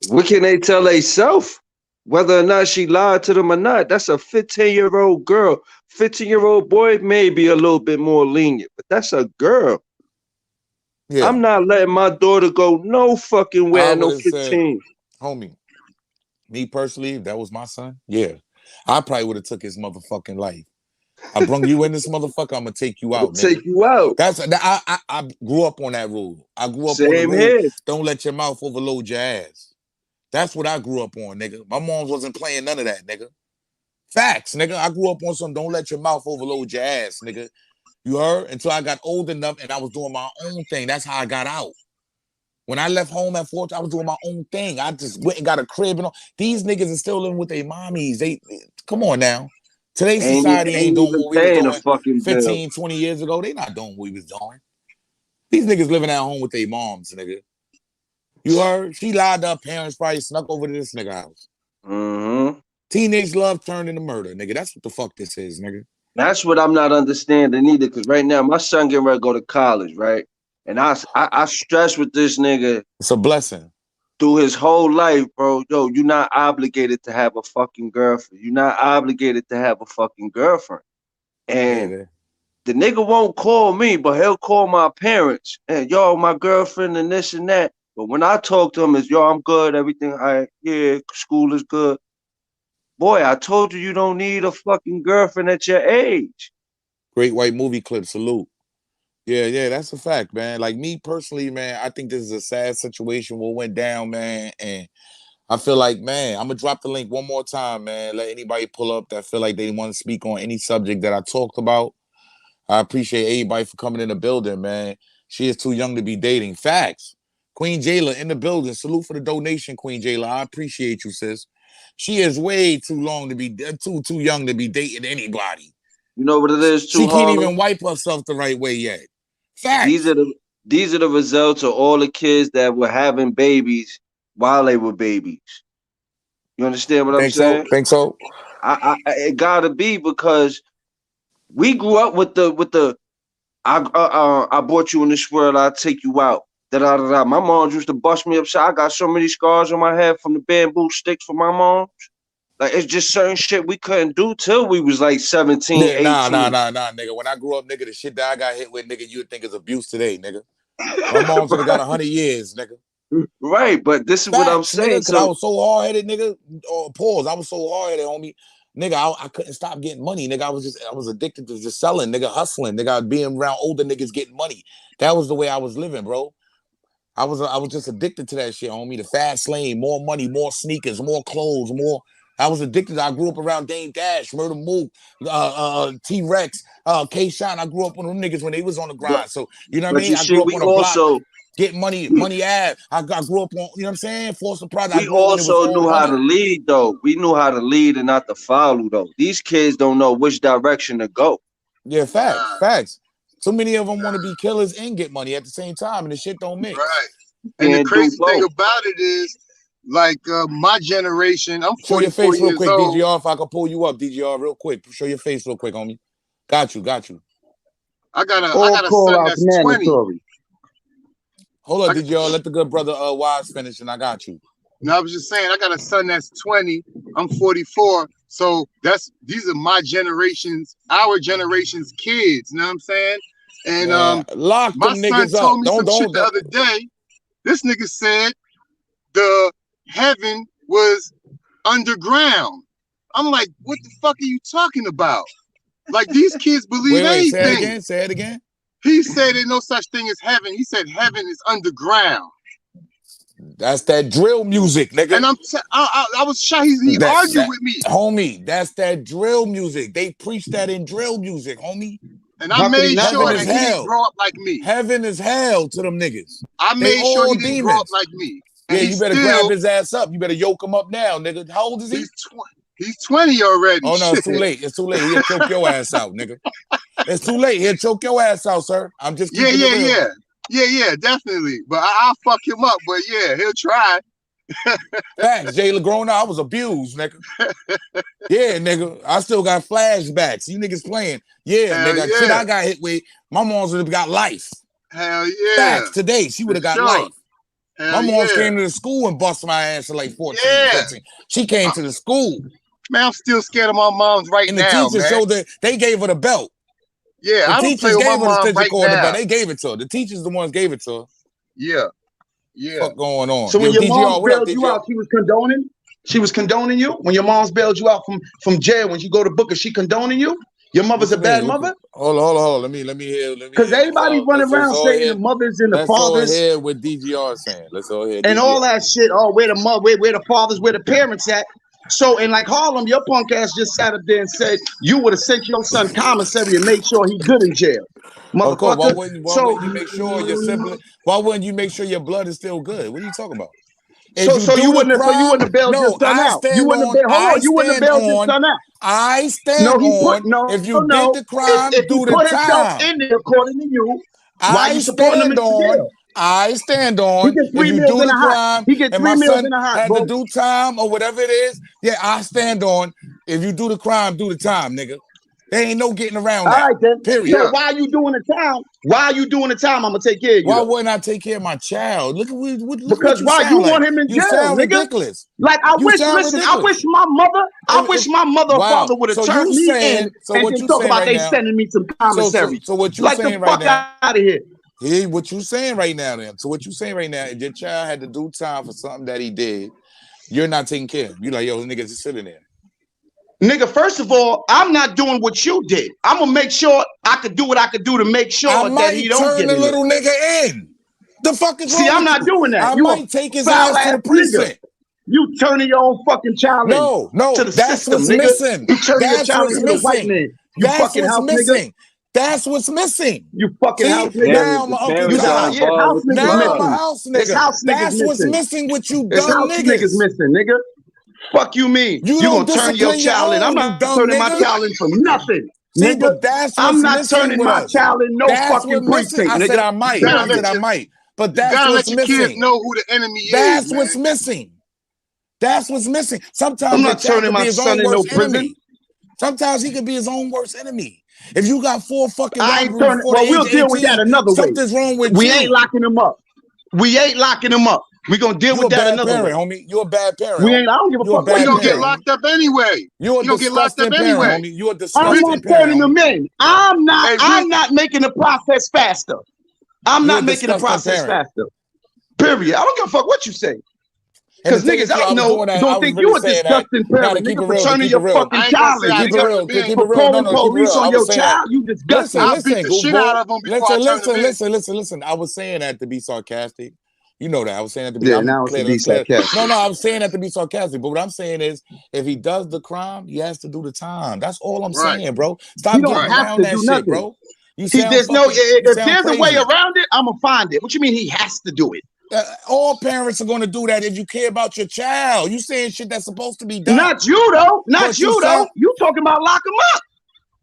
What can they tell themselves? Whether or not she lied to them or not, that's a 15-year-old girl. 15-year-old boy may be a little bit more lenient, but that's a girl. Yeah. I'm not letting my daughter go no fucking where no 15. Said, homie, me personally, if that was my son, yeah, I probably would have took his motherfucking life. I brung you in this motherfucker, I'm gonna take you out, nigga. Take you out. That's I grew up on that rule. I grew up on the rule. Here. Don't let your mouth overload your ass. That's what I grew up on, nigga. My mom wasn't playing none of that, nigga. Facts, nigga. I grew up on some don't let your mouth overload your ass, nigga. You heard? Until I got old enough and I was doing my own thing. That's how I got out. When I left home at 14, I was doing my own thing. I just went and got a crib and all. These niggas are still living with their mommies. They come on now. Today's society ain't doing what we was doing 15, 20 years ago. They not doing what we was doing. These niggas living at home with their moms, nigga. You heard? She lied to her parents, probably snuck over to this nigga house. Mm-hmm. Teenage love turned into murder, nigga. That's what the fuck this is, nigga. That's what I'm not understanding either, because right now my son getting ready to go to college, right? And I stress with this nigga. It's a blessing. Through his whole life, bro. Yo, you're not obligated to have a fucking girlfriend. You're not obligated to have a fucking girlfriend. And the nigga won't call me, but he'll call my parents. And yo, my girlfriend and this and that. But when I talk to him, it's yo, I'm good, everything. Yeah, school is good. Boy, I told you don't need a fucking girlfriend at your age. Great white movie clip, salute. Yeah, that's a fact, man. Like me personally, man, I think this is a sad situation what went down, man. And I feel like, man, I'm gonna drop the link one more time, man. Let anybody pull up that feel like they want to speak on any subject that I talked about. I appreciate everybody for coming in the building, man. She is too young to be dating. Facts. Queen Jayla in the building. Salute for the donation, Queen Jayla. I appreciate you, sis. She is way too young to be dating anybody. You know what it is, too. She can't even wipe herself the right way yet. Facts. These are the results of all the kids that were having babies while they were babies. You understand what I'm saying? Think so. It gotta be, because we grew up with the I brought you in this world, I'll take you out. Da-da-da-da. My mom used to bust me upside. I got so many scars on my head from the bamboo sticks from my mom. Like, it's just certain shit we couldn't do till we was like 17, 18. Nah, nigga. When I grew up, nigga, the shit that I got hit with, nigga, you would think is abuse today, nigga. My mom should have got 100 years, nigga. Right, but this is what I'm saying. Because I was so hard-headed, nigga. Pause. I was so hard-headed, homie. Nigga, I couldn't stop getting money. Nigga, I was addicted to just selling, nigga, hustling. Nigga, being around older niggas getting money. That was the way I was living, bro. I was just addicted to that shit, homie. The fast lane, more money, more sneakers, more clothes, more. I was addicted. I grew up around Dame Dash, Murder Mook, T-Rex, K-Shot. I grew up with them niggas when they was on the grind. So, you know what I mean? I grew up on a block, get money ad. I grew up on, you know what I'm saying? Force of Pride. We also knew how to lead, though. We knew how to lead and not to follow, though. These kids don't know which direction to go. Yeah, facts. So many of them want to be killers and get money at the same time, and the shit don't mix. Right. And the crazy thing about it is, my generation. I'm 44 Show your face real years quick, old. DGR. If I can pull you up, DGR, real quick. Show your face real quick, homie. Got you. I got a son that's 20. Hold on, DGR. Let the good brother Wise finish, and I got you. No, I was just saying, I got a son that's 20. I'm 44. So these are my generation's, our generation's kids. You know what I'm saying? And lock my them son niggas up. told me some shit the other day. This nigga said the heaven was underground. I'm like, what the fuck are you talking about? Like, these kids believe anything. Say it again. He said there's no such thing as heaven. He said heaven is underground. That's that drill music, nigga. And I was shocked. He argued with me. Homie, that's that drill music. They preach that in drill music, homie. And I made sure that he didn't grow up like me. Heaven is hell to them niggas. I made sure he didn't grow up like me. And yeah, you better grab his ass up. You better yoke him up now, nigga. How old is he? He's 20 already. Oh, no, it's too late. It's too late. He'll choke your ass out, nigga. It's too late. He'll choke your ass out, sir. I'm just keeping it real. Yeah, definitely. But I'll fuck him up. But yeah, he'll try. Facts, Jayla. Growing up, I was abused, nigga. Yeah, nigga. I still got flashbacks. You niggas playing. Yeah, nigga. Yeah. Shit I got hit with. My mom's would have got life. Hell yeah. Facts. Today, she would have got life. My mom's came to the school and busted my ass at like 14, 15. She came to the school. Man, I'm still scared of my mom's now. And the teacher showed that they gave her the belt. Yeah, I don't play with my mom right now. They gave it to her. The teachers the ones gave it to her. Yeah. What's going on? So when your mom bailed you out, she was condoning? She was condoning you? When your mom's bailed you out from jail, when you go to Booker, she condoning you? Your mother's a bad mother? Hold on. Let me hear. Because everybody running around saying the mothers and the fathers. Let's go ahead with DGR saying. Let's go ahead. And all that shit. Oh, where the fathers, where the parents at? So, and like Harlem, your punk ass just sat up there and said you would have sent your son commissary and made sure he good in jail. Motherfucker. Why wouldn't you make sure your sibling? Why wouldn't you make sure your blood is still good? What are you talking about? So you wouldn't have bailed your son out. You wouldn't have bailed your son out. I stand on. If you did the crime, do the time. In there, according to you, why you supporting him in jail? I stand on. If you do the crime and my son had to do time or whatever it is, yeah, I stand on. If you do the crime, do the time, nigga. There ain't no getting around that. All right, then. Period. So why are you doing the time? I'm gonna take care of you. Why wouldn't I take care of my child? Look at what because why you want him in jail? You sound nigga. Ridiculous. Like I wish my mother or father would have turned me in and talk about they sending me some commissary. So what you saying right now? Out of here. Hey, what you saying right now then? So what you saying right now, if your child had to do time for something that he did, you're not taking care of him. You like, yo, niggas just sitting there. Nigga, first of all, I'm not doing what you did. I'm gonna make sure I could do what I could do to make sure that he don't get turn the little nigga in. The fuck is wrong? See, I'm not doing that. I might take his ass to the precinct. You turning your own fucking child in. To the that's system, what's nigga. missing. You turning your child into a white man. You fucking house nigga. That's what's missing. You fucking house nigga. Now I'm house nigga. Now I'm a house nigga. That's what's missing with you dumb niggas. Missing, nigga. Fuck you mean? You gonna turn your child in? I'm not turning my child in for nothing. See, but that's I'm not turning my child in no fucking precinct. I said I might. But that's what's missing. Kids know who the enemy is. That's what's missing. That's what's missing. Sometimes I'm not turning my son in no prison. Sometimes he could be his own worst enemy. If you got 4 fucking robberies, we'll deal with that another way. Something's wrong with you. We ain't locking him up. We're gonna deal with that another way. Homie. You're a bad parent. I don't give a fuck. You're gonna get locked up anyway. You're gonna get locked up anyway. You're a disgusting parent. I'm not turning them in. I'm not making the process faster. I'm not making the process faster. Period. I don't give a fuck what you say. Because niggas I know don't think you a disgusting parent, nigga, for turning your fucking child in. Keep it real. For calling police on your child, you disgusting. I'll beat the shit out of them before I turn them in. Listen. I was saying that to be sarcastic. You know that. I was saying that to be sarcastic. No, I was saying that to be sarcastic. But what I'm saying is, if he does the crime, he has to do the time. That's all I'm saying, bro. Stop getting around that shit, bro. If there's a way around it, I'm gonna find it. What you mean he has to do it? All parents are going to do that if you care about your child. You saying shit that's supposed to be done. Not you though. You talking about lock him up.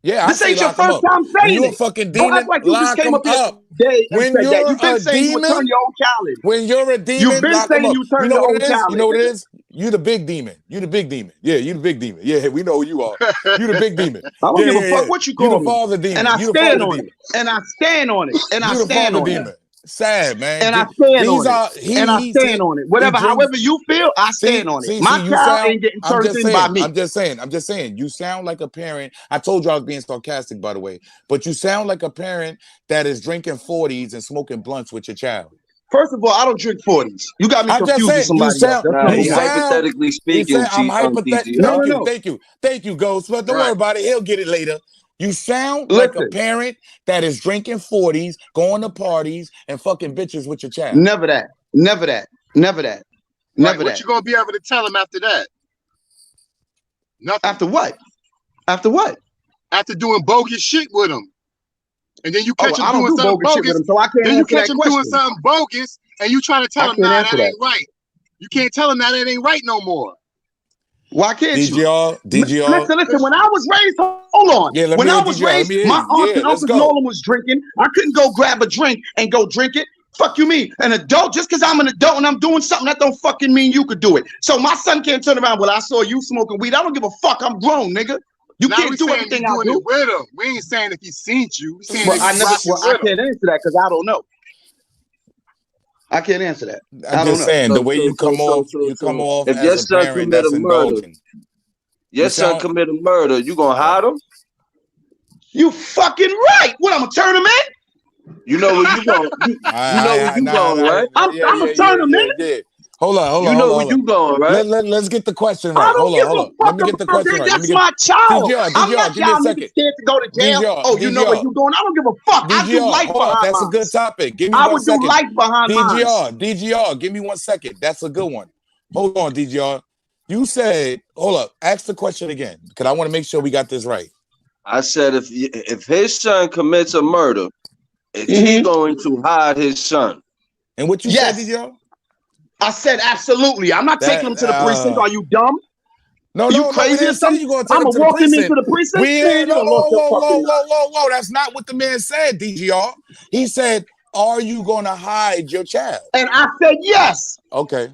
Yeah, this ain't your first time saying you it. a fucking Don't demon, act like you just lock came him up here up. today and When said that. you're You've been a saying you would turn demon, your own talent. when you're a demon, You've been lock him saying up. you turn You know your what own it is? talent. You know what it is? You the big demon. You the big demon. Yeah, you the big demon. Yeah, we know who you are. You the big demon. I don't give a fuck what you call You me. the father demon. And I You the stand father on demon. it. And I stand on it. And I You the stand father on demon. it. Sad, man. And I stand on are, it. And I stand on it. Whatever, however you feel, I stand on it. My child ain't getting turned in by me. I'm just saying. You sound like a parent. I told you I was being sarcastic, by the way. But you sound like a parent that is drinking 40s and smoking blunts with your child. First of all, I don't drink 40s. You got me confused with somebody else. Hypothetically speaking, I'm hypothetically. No. Thank you, Ghost. But don't worry about it. He'll get it later. You sound like a parent that is drinking 40s, going to parties, and fucking bitches with your child. Never that. What you gonna be able to tell him after that? Nothing. After what? After doing bogus shit with him. And then you catch him doing something bogus. With him, so I can't then you catch that him question. doing something bogus, and you trying to tell him, nah, that ain't right. You can't tell him that ain't right no more. Why can't you? DGR. Listen, when I was raised, hold on. Yeah, when I was raised, my aunt and Uncle Nolan was drinking. I couldn't go grab a drink and go drink it. Fuck you mean? An adult, just because I'm an adult and I'm doing something, that don't fucking mean you could do it. So my son can't turn around, well, I saw you smoking weed. I don't give a fuck. I'm grown, nigga. You can't do everything I do. It with him. We ain't saying if he seen you. I can't answer that because I don't know. I can't answer that. I'm just saying the way you come off. If your son commit a murder, your son commit a murder, you gonna hide him? You fucking right. What, I'm gonna turn him in? You know where you going? You know where you going, right? I'm gonna turn him in. Yeah. Hold on. You know where you going, right? Let's get the question right. Hold on. Let me get the question right. That's my child. I'm not give me a second. Scared to go to jail. You know where you going? I don't give a fuck. I do life behind That's mine. a good topic. Give me I 1 would second. do life behind mine. DGR, give me 1 second. That's a good one. Hold on, DGR. You said, hold up. Ask the question again, because I want to make sure we got this right. I said if his son commits a murder, is he going to hide his son? And what you said, DGR? I said absolutely. I'm not taking him to the precinct. Are you dumb? No, you crazy or something? You're I'm gonna walk him into the precinct. Whoa. That's not what the man said, DGR. He said, are you gonna hide your child? And I said yes. Okay.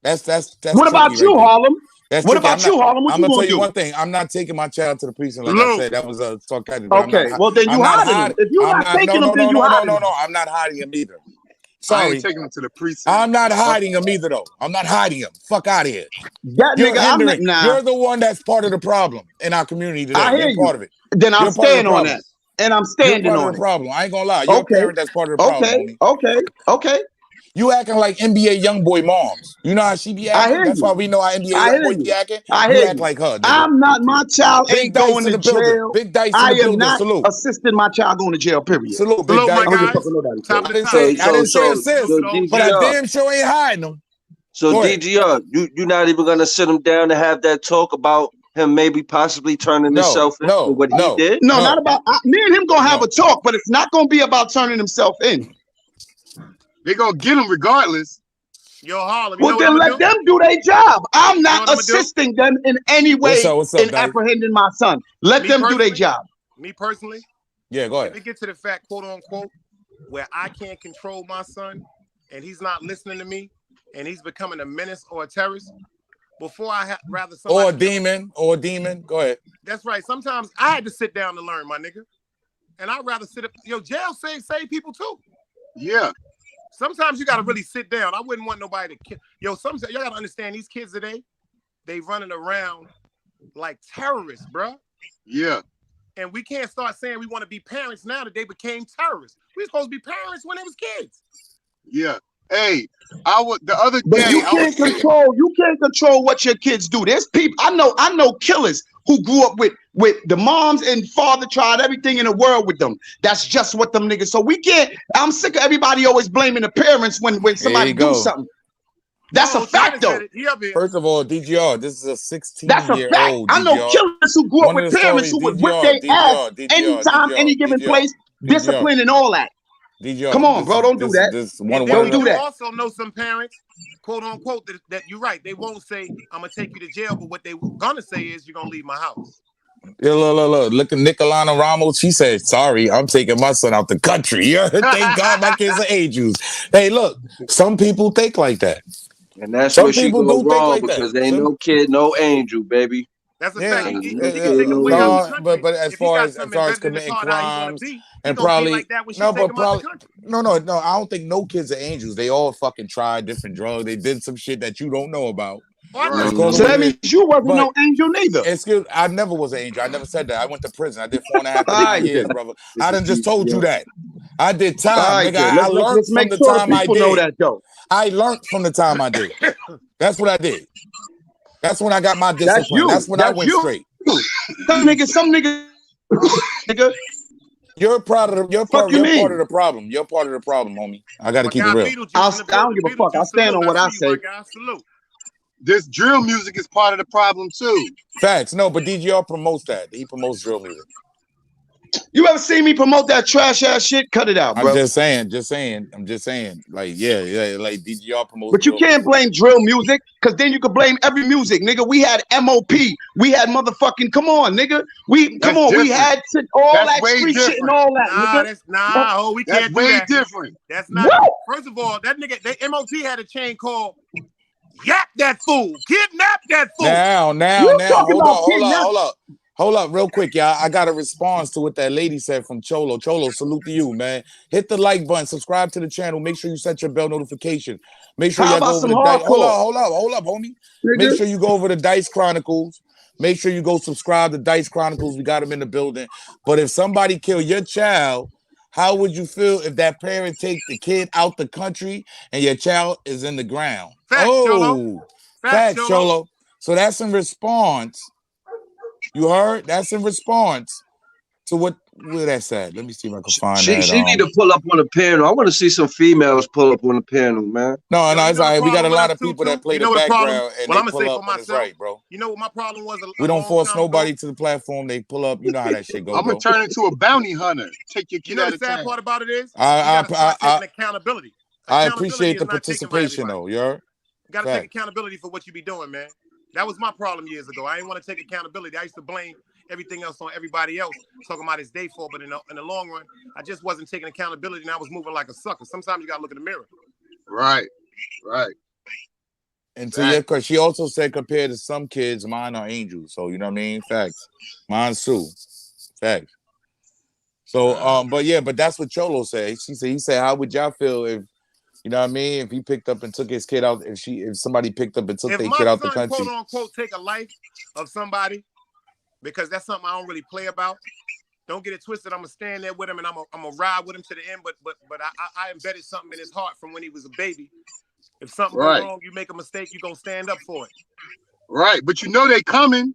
That's what about you, Harlem? What about you, Harlem? I'm gonna tell you one thing. I'm not taking my child to the precinct. Like I said, that was a sarcastic. Okay, well then you hiding him. If you're not taking him, then you hiding him. No. I'm not hiding him either. Sorry. I ain't taking him to the precinct. I'm not hiding him either, though. I'm not hiding him. Fuck out of here. That nigga, You're the one that's part of the problem in our community today. I hear You're part of it. Then I'm standing on that. And I'm standing on the problem. I ain't gonna lie. You're a parent that's part of the problem. Okay. You acting like NBA YoungBoy moms. You know how she be acting? That's why we know how NBA YoungBoy be acting. You act like her. Nigga. I'm not, my child ain't going to jail. Big dice I in the am building. not Salute. assisting my child going to jail, period. Salute, big dice. I didn't say assist, but I damn sure ain't hiding them. So DGR, you're not even gonna sit him down and have that talk about him maybe possibly turning himself in for what he did? No, not about me and him gonna have a talk, but it's not gonna be about turning himself in. They're gonna get him regardless. Yo, Harlem. Well, then let them do their job. I'm not assisting them in any way in apprehending my son. Let them do their job. Me personally? Yeah, go ahead. If it get to the fact, quote unquote, where I can't control my son and he's not listening to me and he's becoming a menace or a terrorist, before I rather somebody... Or a demon. Go ahead. That's right. Sometimes I had to sit down to learn, my nigga. And I'd rather sit up... Yo, jail save people too. Yeah. Sometimes you got to really sit down. I wouldn't want nobody to kill. Yo, sometimes y'all got to understand these kids today, they running around like terrorists, bro. Yeah. And we can't start saying we want to be parents now that they became terrorists. We supposed to be parents when they was kids. Yeah. Hey, the other day. But you can't control what your kids do. There's people I know killers who grew up with the moms and father tried everything in the world with them. That's just what them niggas. So we can't. I'm sick of everybody always blaming the parents when somebody do something. That's a fact, though. First of all, DGR, this is a 16-year-old. That's a fact. I know killers who grew up with parents who would whip their ass anytime, any given place, discipline and all that. Come on, bro, don't do that. Don't do that. You also know some parents, quote unquote, that you're right. They won't say, I'm going to take you to jail, but what they going to say is, you're going to leave my house. Yeah, look at Nicolana Ramos. She said, "Sorry, I'm taking my son out the country." Yeah, thank God my kids are angels. Hey, look, some people think like that. And that's Some where she people go do think wrong like that. because ain't no kid, no angel, baby. That's a Yeah, fact. He no can kid, take no away out the angel. country. but as If he far got as something embedded in his committing heart how he want to crimes be, he and gonna be probably like that when she take him out the country. no, I don't think no kids are angels. They all fucking tried different drugs. They did some shit that you don't know about. Right. So that means you wasn't no angel neither. Excuse, I never was an angel. I never said that. I went to prison. I did 4.5 to 8 years, brother. I done just told you that. I did time, nigga. I learned from the time I did. Know that, though. I learned from the time I did. That's what I did. That's when I got my discipline. That's when I went straight. Some niggas, nigga. You're part of the problem. You're part of the problem, homie. I got to keep it real. I don't give a fuck. I stand on what I say. Salute. This drill music is part of the problem too. Facts. No, but DGR promotes that. He promotes drill music. You ever seen me promote that trash ass shit? Cut it out, bro. I'm just saying. I'm just saying. Like, yeah, like DGR promotes. But you can't blame drill music, because then you could blame every music, nigga. We had MOP. We had motherfucking, come on, nigga. We had all that street shit and all that. We can't do that. Different. That's not. What? First of all, that nigga, the MOP had a chain called "Yap That Fool," "Kidnap That Fool." Now, hold up, real quick, y'all. I got a response to what that lady said from Cholo. Cholo, salute to you, man. Hit the like button, subscribe to the channel. Make sure you set your bell notification. Make sure you go over the Dice. Hold up, homie. Make sure you go over the Dice Chronicles. Make sure you go subscribe to Dice Chronicles. We got them in the building. But if somebody kill your child, how would you feel if that parent take the kid out the country and your child is in the ground? Facts, Cholo. So that's in response. You heard? That's in response to where that's at. Let me see if I can find that. She need to pull up on the panel. I want to see some females pull up on the panel, man. No, it's all right. We got a lot of people that play the background and they pull up and it's right, bro. You know what my problem was? We don't force nobody to the platform. They pull up. You know how that shit goes. I'm gonna turn into a bounty hunter. Take your kid out of town. The sad part about it is, accountability. I appreciate the participation, though. You gotta take accountability for what you be doing, man. That was my problem years ago. I didn't want to take accountability. I used to blame everything else on everybody else, talking about it's their fault. But in the long run, I just wasn't taking accountability, and I was moving like a sucker. Sometimes you gotta look in the mirror. Right. And to your question, she also said compared to some kids, mine are angels. So you know what I mean? Facts. Mine's Sue. Facts. So but that's what Cholo said. He said, how would y'all feel if, you know what I mean, if he picked up and took his kid out, if somebody picked up and took their kid out the country? Quote unquote take a life of somebody, because that's something I don't really play about. Don't get it twisted. I'm gonna stand there with him and I'm gonna ride with him to the end. But I embedded something in his heart from when he was a baby. If something goes wrong, you make a mistake, you're gonna stand up for it. Right, but you know they coming.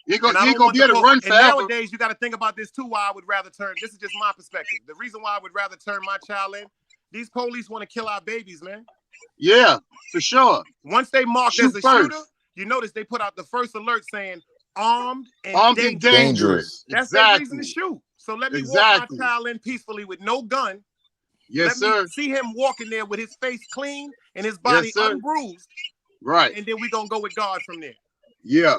You ain't gonna be able to run forever. Nowadays, you got to think about this too. Why I would rather turn. This is just my perspective. The reason why I would rather turn my child in. These police want to kill our babies, man. Yeah, for sure. Once they marked as a shooter, you notice they put out the first alert saying armed and dangerous. That's their reason to shoot. So let me walk my child in peacefully with no gun. Yes, let me see him walking there with his face clean and his body unbruised. Right. And then we're going to go with God from there. Yeah.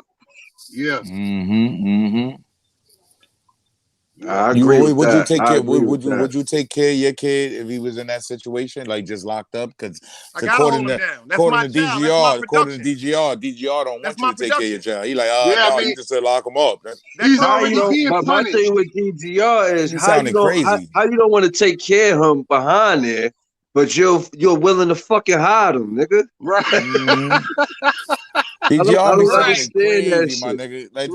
I agree. Would you take care? Would you take care of your kid if he was in that situation, like just locked up? Because according to DGR, DGR don't want you to take care of your child. He like, you just said lock him up. My thing with DGR is how you don't want to take care of him behind there, but you're willing to fucking hide him, nigga. Right. DGR be saying crazy, my nigga. Like,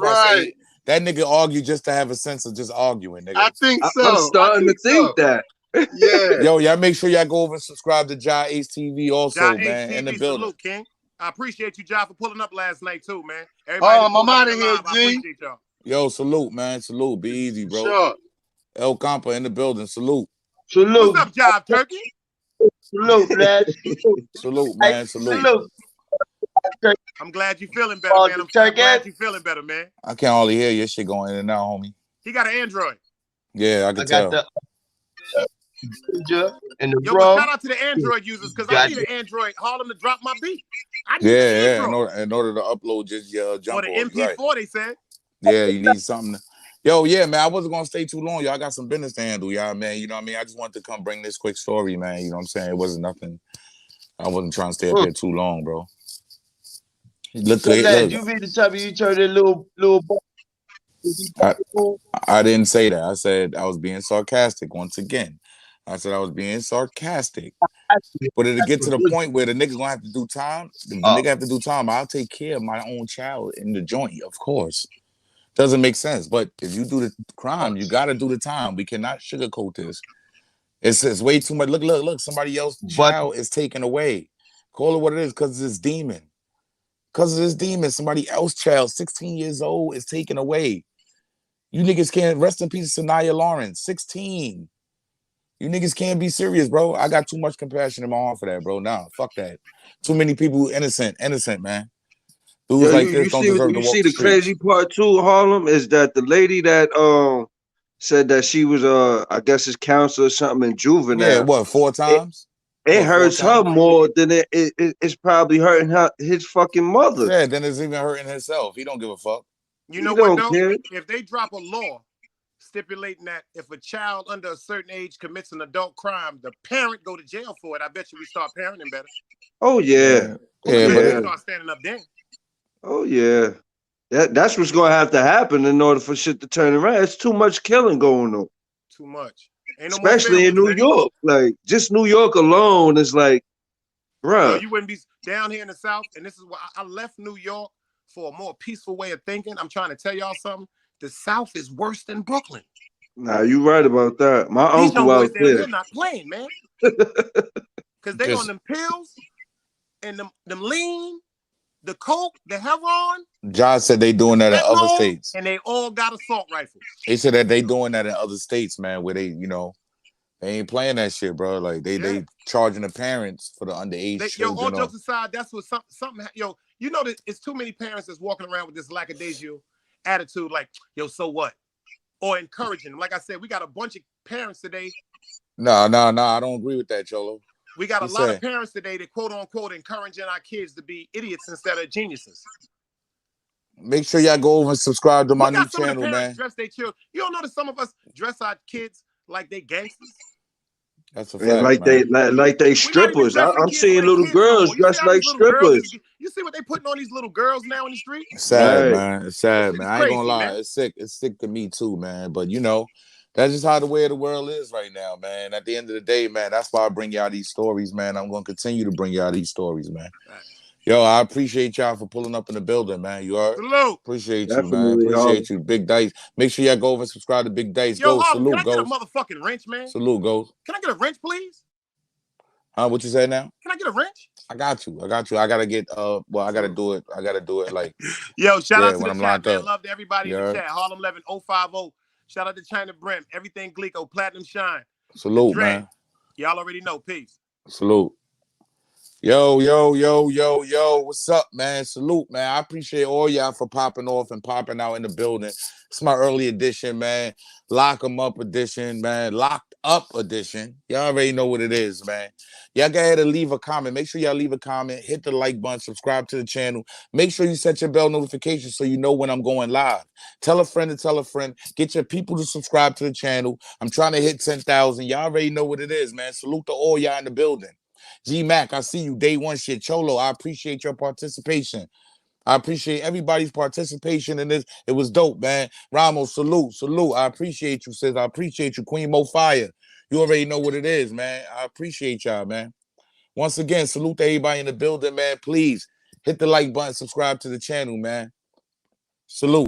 that nigga argue just to have a sense of just arguing, nigga. I think so. I'm starting to think that. Yeah. Yo, y'all make sure y'all go over and subscribe to Jai Ace TV also, man. In the building. Salute, King. I appreciate you, Jai, for pulling up last night too, man. I'm out of here, G. Yo, salute, man. Salute. Be easy, bro. Sure. El Campa in the building. Salute. What's up, Jive Turkey? Salute, man. Salute, man. Salute. I'm glad you feeling better, man. I'm glad you feeling better, man. I can't hardly hear your shit going in and out, homie. He got an Android. Yeah, I can tell. Shout out to the Android users, because I need an Android Harlem to drop my beat. In order to upload just jump or the MP4, they said. Yeah, you need something. Yo, yeah, man, I wasn't gonna stay too long. Y'all got some business to handle, y'all, man. You know what I mean? I just wanted to come bring this quick story, man. You know what I'm saying? It wasn't nothing. I wasn't trying to stay up here too long, bro. Look, So, lad, look. you mean to tell me you turned that little boy? I didn't say that. I said I was being sarcastic once again. I said I was being sarcastic. But it'll get to the point where the nigga's gonna have to do time. If the nigga have to do time, I'll take care of my own child in the joint, of course. Doesn't make sense. But if you do the crime, you gotta do the time. We cannot sugarcoat this. It's way too much. Look, somebody else's child is taken away. Call it what it is, because it's demon. Because of this demon, somebody else's child, 16 years old, is taken away. You niggas can't, rest in peace, Sanaya Lawrence, 16. You niggas can't be serious, bro. I got too much compassion in my heart for that, bro. Nah, fuck that. Too many people innocent, man. Dudes like this don't deserve to walk the streets. You see the crazy part too, Harlem, is that the lady that said that she was I guess his counselor or something in juvenile. Yeah, what, 4 times? It hurts her more than it's probably hurting his fucking mother. Yeah, then it's even hurting himself. He don't give a fuck. You know what though? If they drop a law stipulating that if a child under a certain age commits an adult crime, the parent go to jail for it, I bet you we start parenting better. Oh yeah. Yeah, but they start standing up then. Oh yeah. That's what's gonna have to happen in order for shit to turn around. It's too much killing going on. Too much. Ain't no especially in New York. Like just New York alone is like, bruh. No, you wouldn't be down here in the South, and this is why I left New York for a more peaceful way of thinking. I'm trying to tell y'all something. The South is worse than Brooklyn. Nah, you right about that. My uncle out there. They're not playing, man. Because they on them pills and them lean, the coke, the heroin. Josh said they doing that in other states. And they all got assault rifles. They said that they doing that in other states, man, where they, you know, they ain't playing that shit, bro. Like they charging the parents for the underage children. Yo, all jokes aside, that's what something. Yo, you know that it's too many parents that's walking around with this lackadaisical attitude, like, yo, so what? Or encouraging them. Like I said, we got a bunch of parents today. No, I don't agree with that, Cholo. We got a lot of parents today that quote unquote encouraging our kids to be idiots instead of geniuses. Make sure y'all go over and subscribe to my new channel, man. Dress their children. You don't notice some of us dress our kids like they gangsters. That's a fact, like they strippers. I'm seeing little girls dressed like strippers. You see what they putting on these little girls now in the street? It's sad, man. It's sad, man. I ain't gonna lie. Man. It's sick. It's sick to me too, man. But you know, that's just how the way of the world is right now, man. At the end of the day, man, that's why I bring y'all these stories, man. I'm gonna continue to bring y'all these stories, man. Right. Yo, I appreciate y'all for pulling up in the building, man. You are. Salute. Appreciate you, man. Appreciate you. Big Dice. Make sure y'all go over and subscribe to Big Dice. Yo, go, salute, can I get a motherfucking wrench, man? Salute, go. Can I get a wrench, please? What you say now? Can I get a wrench? I got you. I gotta get well, I gotta do it. like yo, shout out to the chat, man. Love to everybody in the chat. Harlem 11050. Shout out to China Brim. Everything Glico, Platinum Shine. Salute, man. Y'all already know. Peace. Salute. Yo, what's up, man? Salute, man. I appreciate all y'all for popping off and popping out in the building. It's my early edition, man. Lock 'em up edition, man. Locked up edition. Y'all already know what it is, man. Y'all go ahead and leave a comment. Make sure y'all leave a comment. Hit the like button. Subscribe to the channel. Make sure you set your bell notification so you know when I'm going live. Tell a friend to tell a friend. Get your people to subscribe to the channel. I'm trying to hit 10,000. Y'all already know what it is, man. Salute to all y'all in the building. G-Mac, I see you. Day one shit. Cholo, I appreciate your participation. I appreciate everybody's participation in this. It was dope, man. Ramos, salute. I appreciate you, sis. I appreciate you. Queen Mo Fire. You already know what it is, man. I appreciate y'all, man. Once again, salute to everybody in the building, man. Please hit the like button, subscribe to the channel, man. Salute.